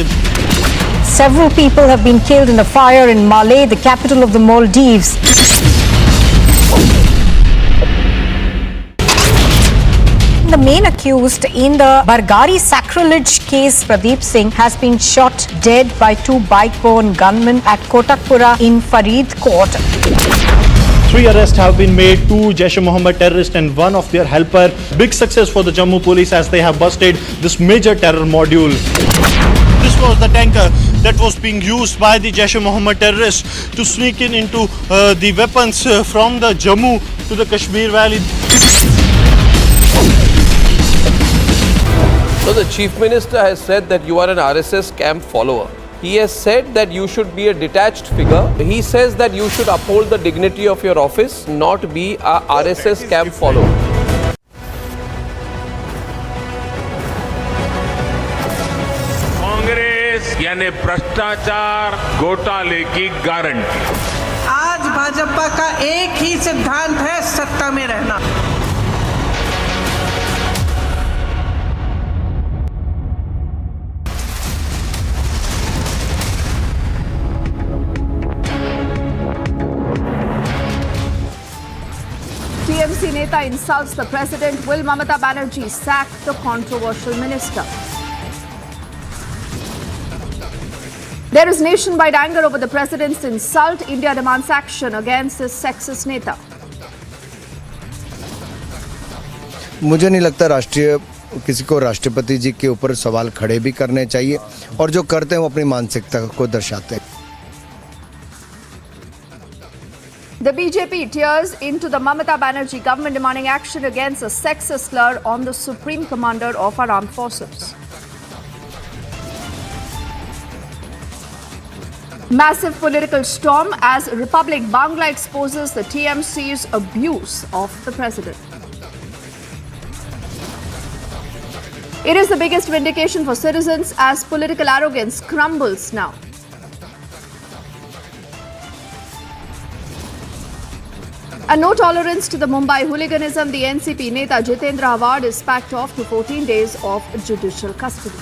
Several people have been killed in a fire in Malé, the capital of the Maldives. The main accused in the Bargari sacrilege case, Pradeep Singh, has been shot dead by two bike-borne gunmen at Kotakpura in Faridkot. 3 arrests have been made, 2 Jaish-e-Mohammed terrorists and one of their helper. Big success for the Jammu police as they have busted this major terror module. This was the tanker that was being used by the Jaish-e-Mohammed terrorists to sneak into the weapons from the Jammu to the Kashmir Valley. So the Chief Minister has said that you are an RSS camp follower. He has said that you should be a detached figure. He says that you should uphold the dignity of your office, not be a RSS camp follower. Congress यानी भ्रष्टाचार घोटाले की guarantee. आज भाजपा का एक ही सिद्धांत है, सत्ता में रहना। TMC Neta insults the president. Will Mamata Banerjee sack the controversial minister? There is nationwide anger over the president's insult. India demands action against this sexist Neta. मुझे नहीं लगता किसी को राष्ट्रपति जी के ऊपर सवाल खड़े भी करने चाहिए, और जो करते हैं वो अपनी मानसिकता को दर्शाते हैं। The BJP tears into the Mamata Banerjee government demanding action against a sexist slur on the Supreme Commander of our armed forces. Massive political storm as Republic Bangla exposes the TMC's abuse of the president. It is the biggest vindication for citizens as political arrogance crumbles now. And no tolerance to the Mumbai hooliganism. The NCP Neta Jitendra Awhad is packed off to 14 days of judicial custody.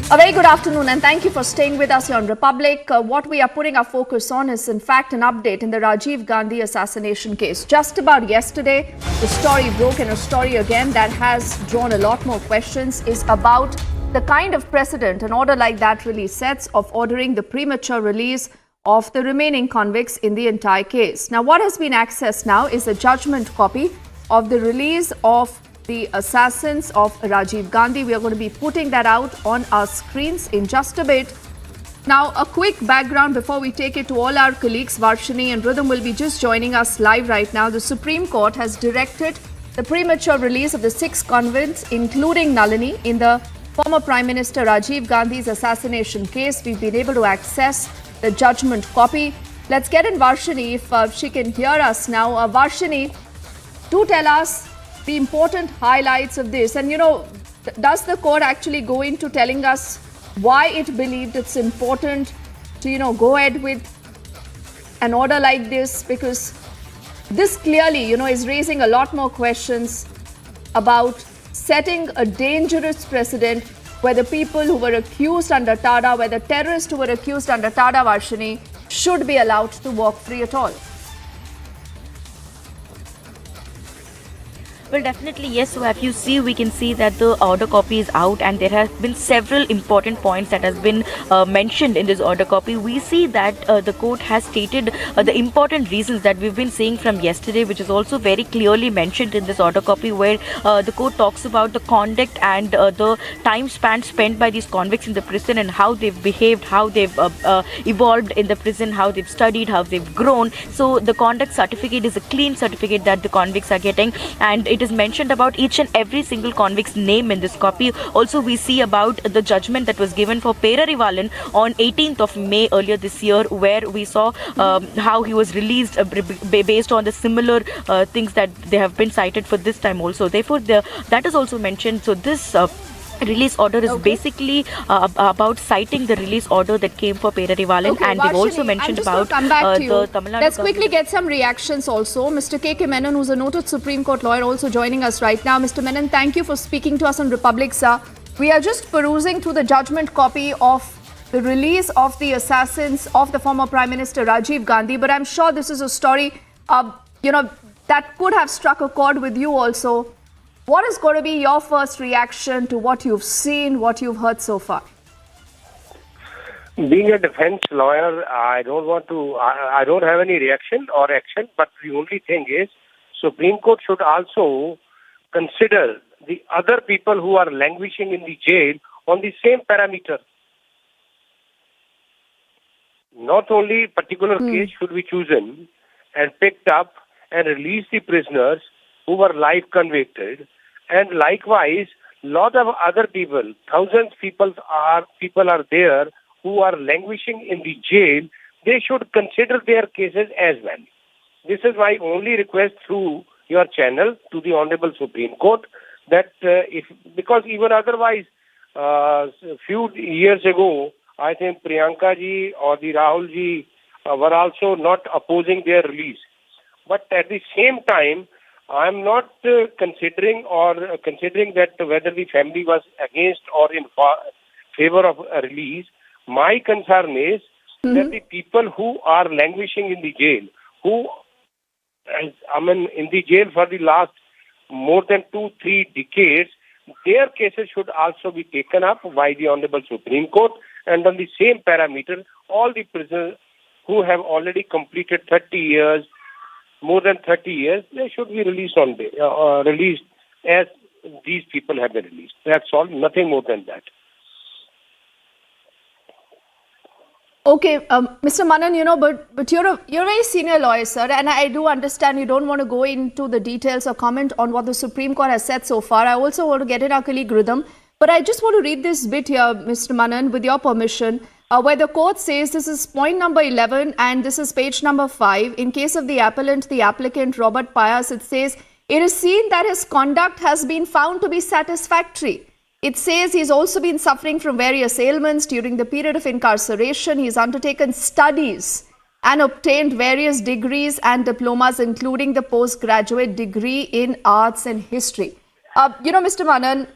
A very good afternoon and thank you for staying with us here on Republic. What we are putting our focus on is in fact an update in the Rajiv Gandhi assassination case. Just about yesterday, the story broke, and a story again that has drawn a lot more questions is about the kind of precedent an order like that really sets of ordering the premature release of the remaining convicts in the entire case. Now, what has been accessed now is a judgment copy of the release of the assassins of Rajiv Gandhi. We are going to be putting that out on our screens in just a bit. Now, a quick background before we take it to all our colleagues. Varshini and Rhythm will be just joining us live right now. The Supreme Court has directed the premature release of the 6 convicts, including Nalini, in the former Prime Minister Rajiv Gandhi's assassination case. We've been able to access the judgment copy. Let's get in Varshini if she can hear us now. Varshini, do tell us the important highlights of this. And, does the court actually go into telling us why it believed it's important to, go ahead with an order like this? Because this clearly, is raising a lot more questions about setting a dangerous precedent where the people who were accused under TADA, where the terrorists who were accused under TADA, Varshini, should be allowed to walk free at all. Well, definitely, yes. So if you see, we can see that the order copy is out and there have been several important points that has been mentioned in this order copy. We see that the court has stated the important reasons that we've been seeing from yesterday, which is also very clearly mentioned in this order copy, where the court talks about the conduct and the time span spent by these convicts in the prison and how they've behaved, how they've evolved in the prison, how they've studied, how they've grown. So the conduct certificate is a clean certificate that the convicts are getting, and it is mentioned about each and every single convict's name in this copy. Also, we see about the judgment that was given for Perarivalan on 18th of May earlier this year, where we saw how he was released based on the similar things that they have been cited for this time also. Therefore, that is also mentioned. So this release order is basically about citing the release order that came for Perarivalan, and they've also mentioned about the Tamil Nadu. Let's quickly get some reactions also. Mr. K.K. Menon, who's a noted Supreme Court lawyer, also joining us right now. Mr. Menon, thank you for speaking to us on Republic, sir. We are just perusing through the judgment copy of the release of the assassins of the former Prime Minister Rajiv Gandhi, but I'm sure this is a story, that could have struck a chord with you also. What is going to be your first reaction to what you've seen, what you've heard so far? Being a defense lawyer, I don't have any reaction or action, but the only thing is, Supreme Court should also consider the other people who are languishing in the jail on the same parameter. Not only particular case should be chosen and picked up and release the prisoners who were life convicted, and likewise, lot of other people, thousands people are there who are languishing in the jail. They should consider their cases as well. This is my only request through your channel to the Honorable Supreme Court, that because even otherwise, a few years ago, I think Priyanka ji or the Rahul ji were also not opposing their release. But at the same time, I am not considering that whether the family was against or in favor of a release. My concern is that the people who are languishing in the jail, in the jail for the last more than 2-3 decades, their cases should also be taken up by the Honorable Supreme Court, and on the same parameter, all the prisoners who have already completed 30 years, more than 30 years, they should be released released as these people have been released. That's all, nothing more than that. Okay, Mr. Manan, but you're a very senior lawyer, sir, and I do understand you don't want to go into the details or comment on what the Supreme Court has said so far. I also want to get in our colleague Rhythm, but I just want to read this bit here, Mr. Manan, with your permission, where the court says, this is point number 11 and this is page number 5. In case of the applicant Robert Pias, it says, it is seen that his conduct has been found to be satisfactory. It says he's also been suffering from various ailments during the period of incarceration. He's undertaken studies and obtained various degrees and diplomas, including the postgraduate degree in arts and history. Mr. Manan,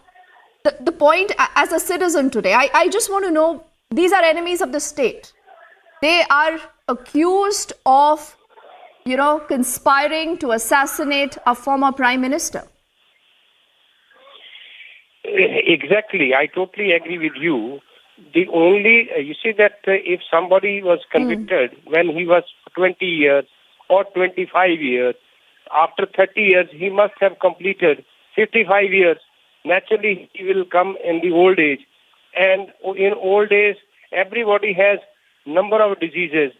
the point as a citizen today, I just want to know, these are enemies of the state. They are accused of, conspiring to assassinate a former prime minister. Exactly. I totally agree with you. The only, you see that if somebody was convicted when he was 20 years or 25 years, after 30 years, he must have completed 55 years. Naturally, he will come in the old age. And in old age, everybody has number of diseases.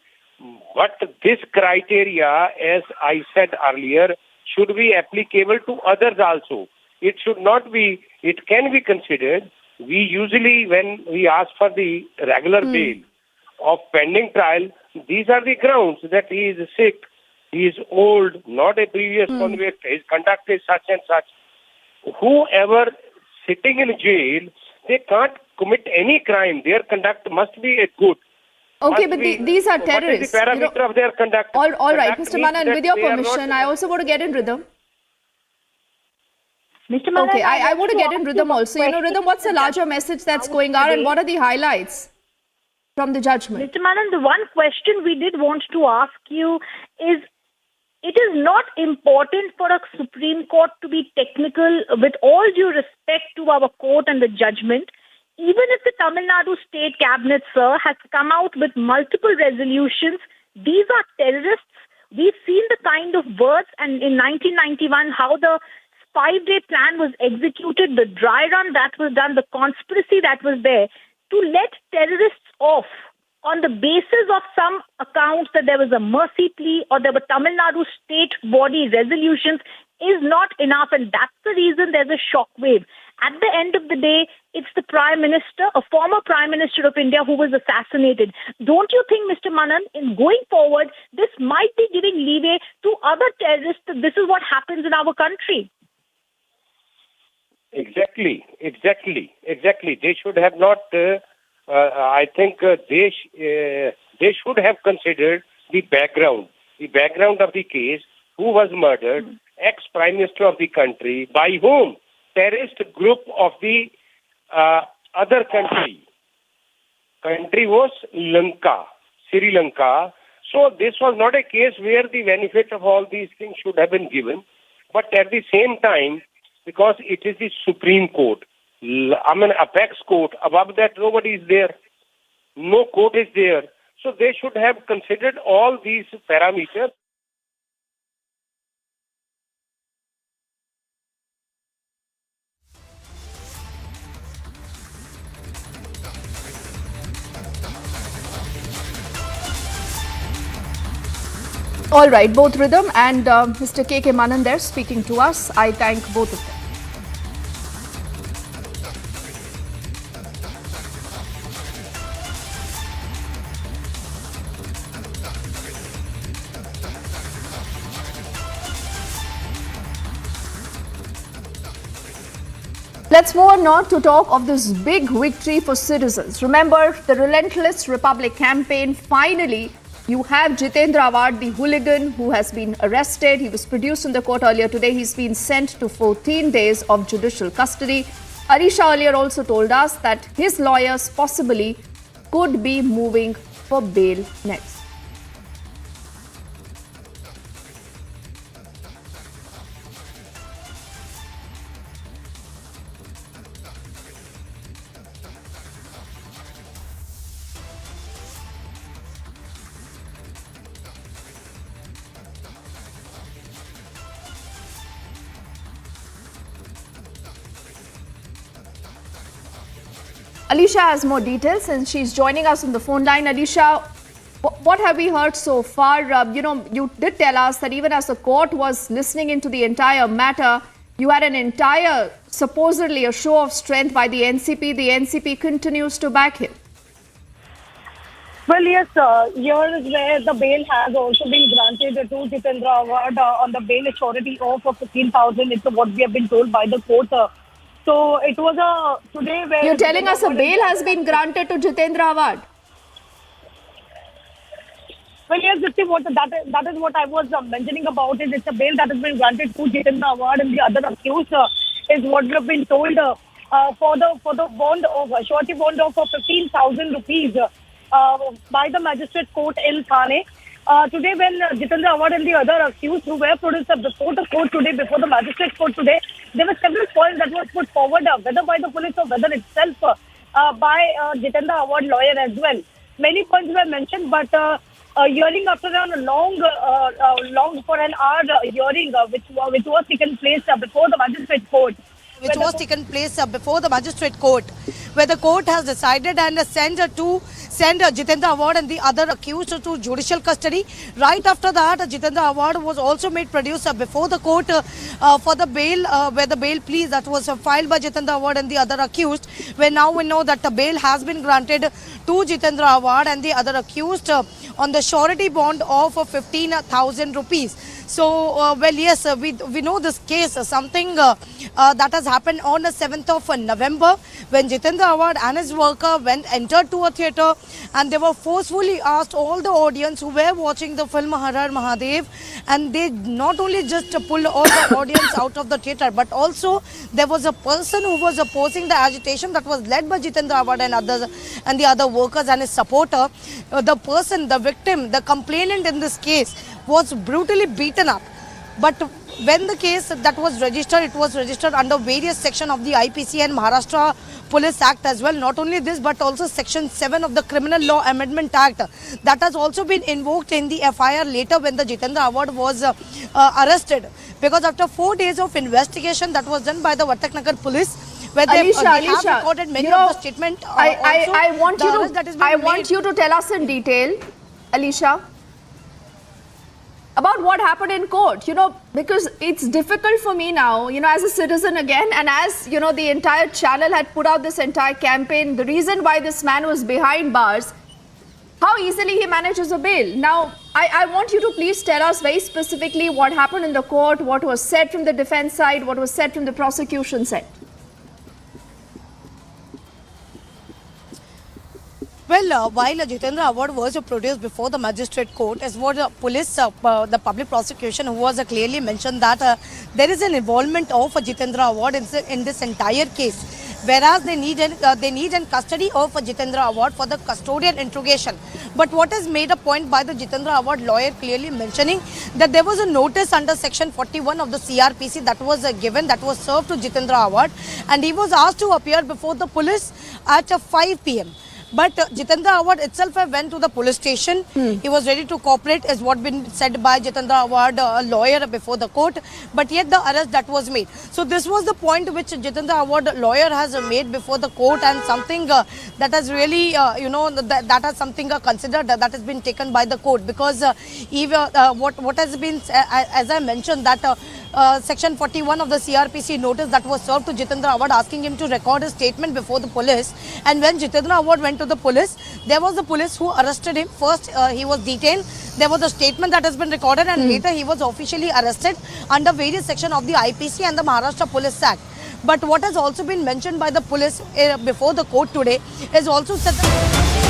But this criteria, as I said earlier, should be applicable to others also. It should not be, it can be considered. We usually, when we ask for the regular bail of pending trial, these are the grounds that he is sick, he is old, not a previous convict, his conduct is such and such. Whoever sitting in jail, they can't commit any crime. Their conduct must be a good. Okay, but these are terrorists. What is the parameter of their conduct? All right, Mr. Manan, with your permission, I also want to get in rhythm. Mr. Manan, okay, I want to get in rhythm also. Rhythm, what's the larger message that's going on and what are the highlights from the judgment? Mr. Manan, the one question we did want to ask you is, it is not important for a Supreme Court to be technical, with all due respect to our court and the judgment. Even if the Tamil Nadu State Cabinet, sir, has come out with multiple resolutions, these are terrorists. We've seen the kind of words, and in 1991, how the 5-day plan was executed, the dry run that was done, the conspiracy that was there, to let terrorists off on the basis of some accounts that there was a mercy plea or there were Tamil Nadu state body resolutions is not enough, and that's the reason there's a shockwave. At the end of the day, it's the Prime Minister, a former Prime Minister of India, who was assassinated. Don't you think, Mr. Manan, in going forward, this might be giving leeway to other terrorists that this is what happens in our country? Exactly. They should have not, I think they should have considered the background of the case, who was murdered, ex-Prime Minister of the country, by whom? Terrorist group of the other country. Country was Sri Lanka. So this was not a case where the benefit of all these things should have been given. But at the same time, because it is the Supreme Court. Apex court. Above that, nobody is there. No court is there. So they should have considered all these parameters. All right, both Rhythm and Mr. K.K. Manan there speaking to us. I thank both of them. Let's move on now to talk of this big victory for citizens. Remember the relentless Republic campaign. Finally, you have Jitendra Awhad, the hooligan who has been arrested. He was produced in the court earlier today. He's been sent to 14 days of judicial custody. Alisha earlier also told us that his lawyers possibly could be moving for bail next. Alisha has more details and she's joining us on the phone line. Alisha, what have we heard so far? You did tell us that even as the court was listening into the entire matter, you had an entire, supposedly a show of strength by the NCP. The NCP continues to back him. Well, yes, here is where the bail has also been granted to Jitendra Awhad on the bail surety of 15,000. It's what we have been told by the court. So it was today where... You're telling us a bail has been granted to Jitendra Awhad? Well, yes, that is what I was mentioning about it. It's a bail that has been granted to Jitendra Awhad and the other accused is what we have been told for the bond of surety bond of 15,000 rupees by the magistrate court in Thane. Today, when Jitendra Awhad and the other accused who were produced before the court today, before the magistrate court today, there were several points that were put forward, whether by the police or whether itself by Jitendra Awhad lawyer as well. Many points were mentioned, but hearing after a long for an hour hearing, which was taken place before the magistrate court. Where the court has decided and sent Jitendra Awhad and the other accused to judicial custody. Right after that, Jitendra Awhad was also made producer before the court for the bail, where the bail plea that was filed by Jitendra Awhad and the other accused, where now we know that the bail has been granted to Jitendra Awhad and the other accused on the surety bond of 15,000 rupees. So, well, yes, we know this case, something that has happened on the 7th of November when Jitendra Awhad and his worker entered to a theatre and they were forcefully asked, all the audience who were watching the film Har Har Mahadev, and they not only just pulled all the audience out of the theatre, but also there was a person who was opposing the agitation that was led by Jitendra Awhad and the other workers and his supporter. The person, the victim, the complainant in this case was brutally beaten up. But when the case that was registered, it was registered under various sections of the IPC and Maharashtra Police Act as well. Not only this, but also Section 7 of the Criminal Law Amendment Act. That has also been invoked in the FIR later when the Jitendra Awhad was arrested. Because after 4 days of investigation that was done by the Vartaknagar police, where they have recorded many of the statements. I want you to tell us in detail, Alisha, about what happened in court, because it's difficult for me now, as a citizen again, and as, the entire channel had put out this entire campaign, the reason why this man was behind bars, how easily he manages a bail. Now, I want you to please tell us very specifically what happened in the court, what was said from the defense side, what was said from the prosecution side. Well, while Jitendra Awhad was produced before the magistrate court, as what police, the public prosecution, who was clearly mentioned that there is an involvement of Jitendra Awhad in this entire case, whereas they need in custody of Jitendra Awhad for the custodial interrogation. But what is made a point by the Jitendra Awhad lawyer clearly mentioning that there was a notice under section 41 of the CRPC that was given, that was served to Jitendra Awhad, and he was asked to appear before the police at 5 p.m. But Jitendra Awhad itself went to the police station. He was ready to cooperate, is what been said by Jitendra Awhad, a lawyer before the court. But yet the arrest that was made. So this was the point which Jitendra Awhad lawyer has made before the court, and something that has really, that has something considered, that has been taken by the court. Because even what has been, as I mentioned, that section 41 of the CRPC notice that was served to Jitendra Awhad asking him to record his statement before the police. And when Jitendra Awhad went to the police, there was the police who arrested him. First he was detained, there was a statement that has been recorded, and later he was officially arrested under various sections of the IPC and the Maharashtra Police Act. But what has also been mentioned by the police before the court today is also said that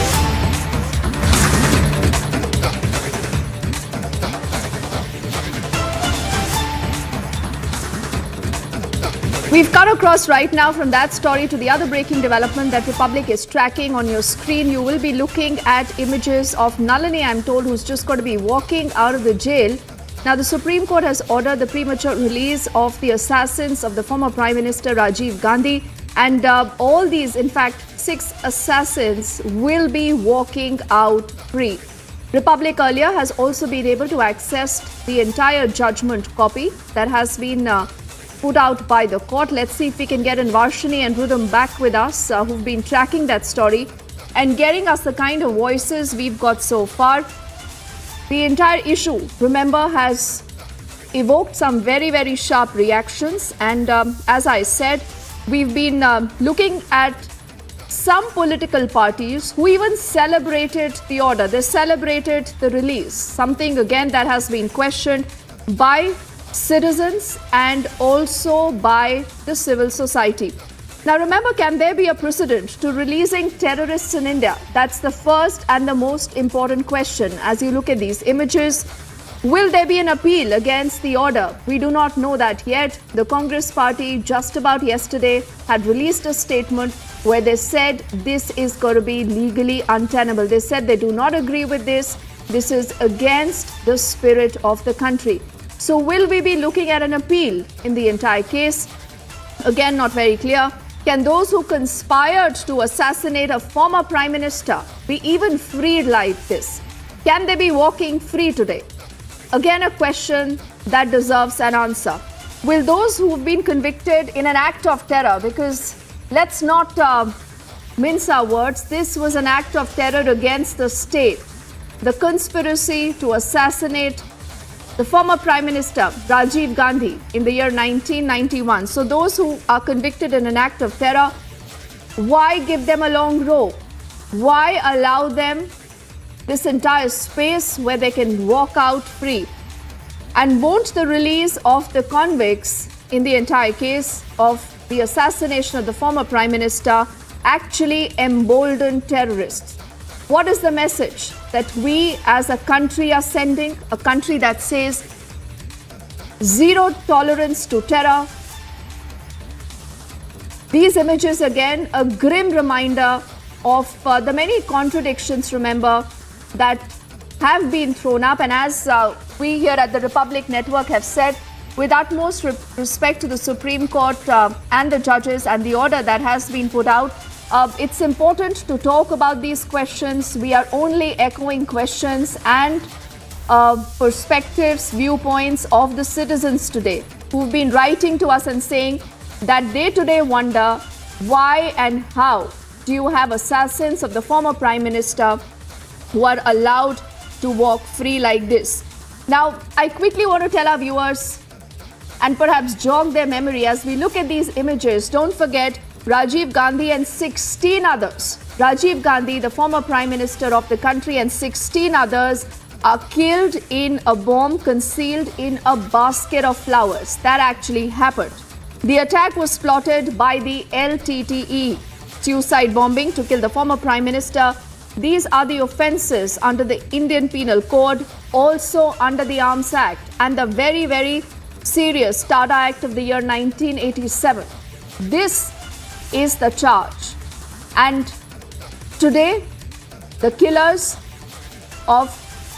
We've cut across right now from that story to the other breaking development that Republic is tracking on your screen. You will be looking at images of Nalini, I'm told, who's just got to be walking out of the jail. Now, the Supreme Court has ordered the premature release of the assassins of the former Prime Minister Rajiv Gandhi. And all these, in fact, 6 assassins will be walking out free. Republic earlier has also been able to access the entire judgment copy that has been put out by the court. Let's see if we can get Varshini and Rudham back with us, who've been tracking that story and getting us the kind of voices we've got so far. The entire issue, remember, has evoked some very, very sharp reactions. And as I said, we've been looking at some political parties who even celebrated the order. They celebrated the release, something again that has been questioned by citizens and also by the civil society. Now remember, can there be a precedent to releasing terrorists in India? That's the first and the most important question. As you look at these images, will there be an appeal against the order? We do not know that yet. The Congress party just about yesterday had released a statement where they said this is going to be legally untenable. They said they do not agree with this. This is against the spirit of the country. So will we be looking at an appeal in the entire case? Again, not very clear. Can those who conspired to assassinate a former Prime Minister be even freed like this? Can they be walking free today? Again, a question that deserves an answer. Will those who have been convicted in an act of terror, because let's not mince our words, this was an act of terror against the state, the conspiracy to assassinate the former Prime Minister Rajiv Gandhi in the year 1991. So those who are convicted in an act of terror, why give them a long rope? Why allow them this entire space where they can walk out free? And won't the release of the convicts in the entire case of the assassination of the former Prime Minister actually embolden terrorists? What is the message that we as a country are sending? A country that says zero tolerance to terror. These images, again, a grim reminder of the many contradictions, remember, that have been thrown up. And as we here at the Republic Network have said, with utmost respect to the Supreme Court and the judges and the order that has been put out, it's important to talk about these questions. We are only echoing questions and perspectives, viewpoints of the citizens today who've been writing to us and saying that they today wonder why and how do you have assassins of the former Prime Minister who are allowed to walk free like this. Now, I quickly want to tell our viewers and perhaps jog their memory as we look at these images. Don't forget Rajiv Gandhi and 16 others. Rajiv Gandhi, the former Prime Minister of the country, and 16 others are killed in a bomb concealed in a basket of flowers. That actually happened. The attack was plotted by the LTTE, suicide bombing to kill the former Prime Minister. These are the offences under the Indian Penal Code, also under the Arms Act and the very, very serious Tata Act of the year 1987. This is the charge. And today, the killers of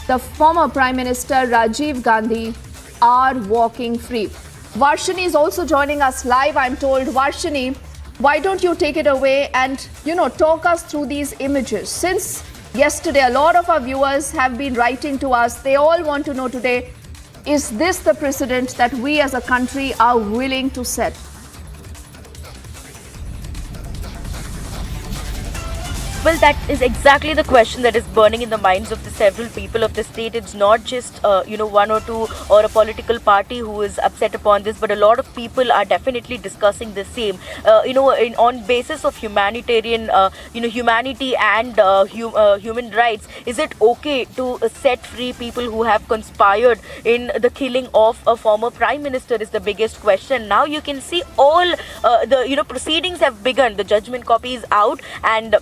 the former Prime Minister Rajiv Gandhi are walking free. Varshini is also joining us live, I'm told. Varshini, why don't you take it away and, talk us through these images? Since yesterday, a lot of our viewers have been writing to us. They all want to know today, is this the precedent that we as a country are willing to set? Well, that is exactly the question that is burning in the minds of the several people of the state. It's not just, one or two or a political party who is upset upon this, but a lot of people are definitely discussing the same. On basis of humanitarian, humanity and human rights, is it okay to set free people who have conspired in the killing of a former prime minister is the biggest question. Now you can see all the proceedings have begun. The judgment copy is out, and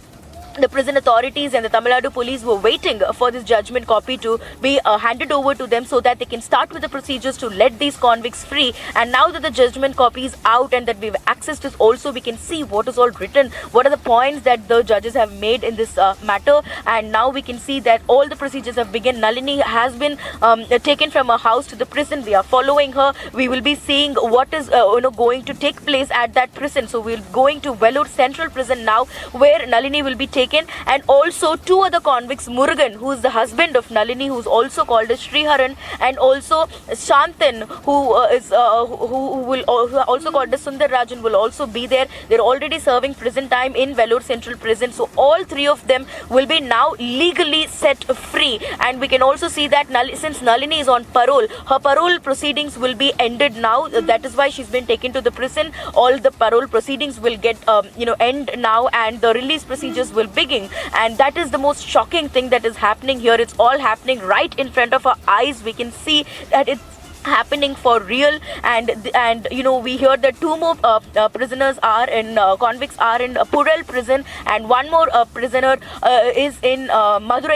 the prison authorities and the Tamil Nadu police were waiting for this judgment copy to be handed over to them so that they can start with the procedures to let these convicts free. And now that the judgment copy is out and that we've accessed this also, we can see what is all written, what are the points that the judges have made in this matter. And now we can see that all the procedures have begun. Nalini has been taken from her house to the prison. We are following her. We will be seeing what is going to take place at that prison. So we're going to Vellore Central Prison now, where Nalini will be taken, and also two other convicts, Murugan, who is the husband of Nalini, who's also called as Sriharan, and also Shantan, who will also called as Sundar Rajan, will also be there. They're already serving prison time in Vellore Central Prison. So all three of them will be now legally set free. And we can also see that since Nalini is on parole, her parole proceedings will be ended now. That is why she's been taken to the prison. All the parole proceedings will get end now, and the release procedures will begin. And that is the most shocking thing that is happening here. It's all happening right in front of our eyes. We can see that it's happening for real, and we hear that two more prisoners are in convicts are in Purel prison, and one more prisoner is in Madurai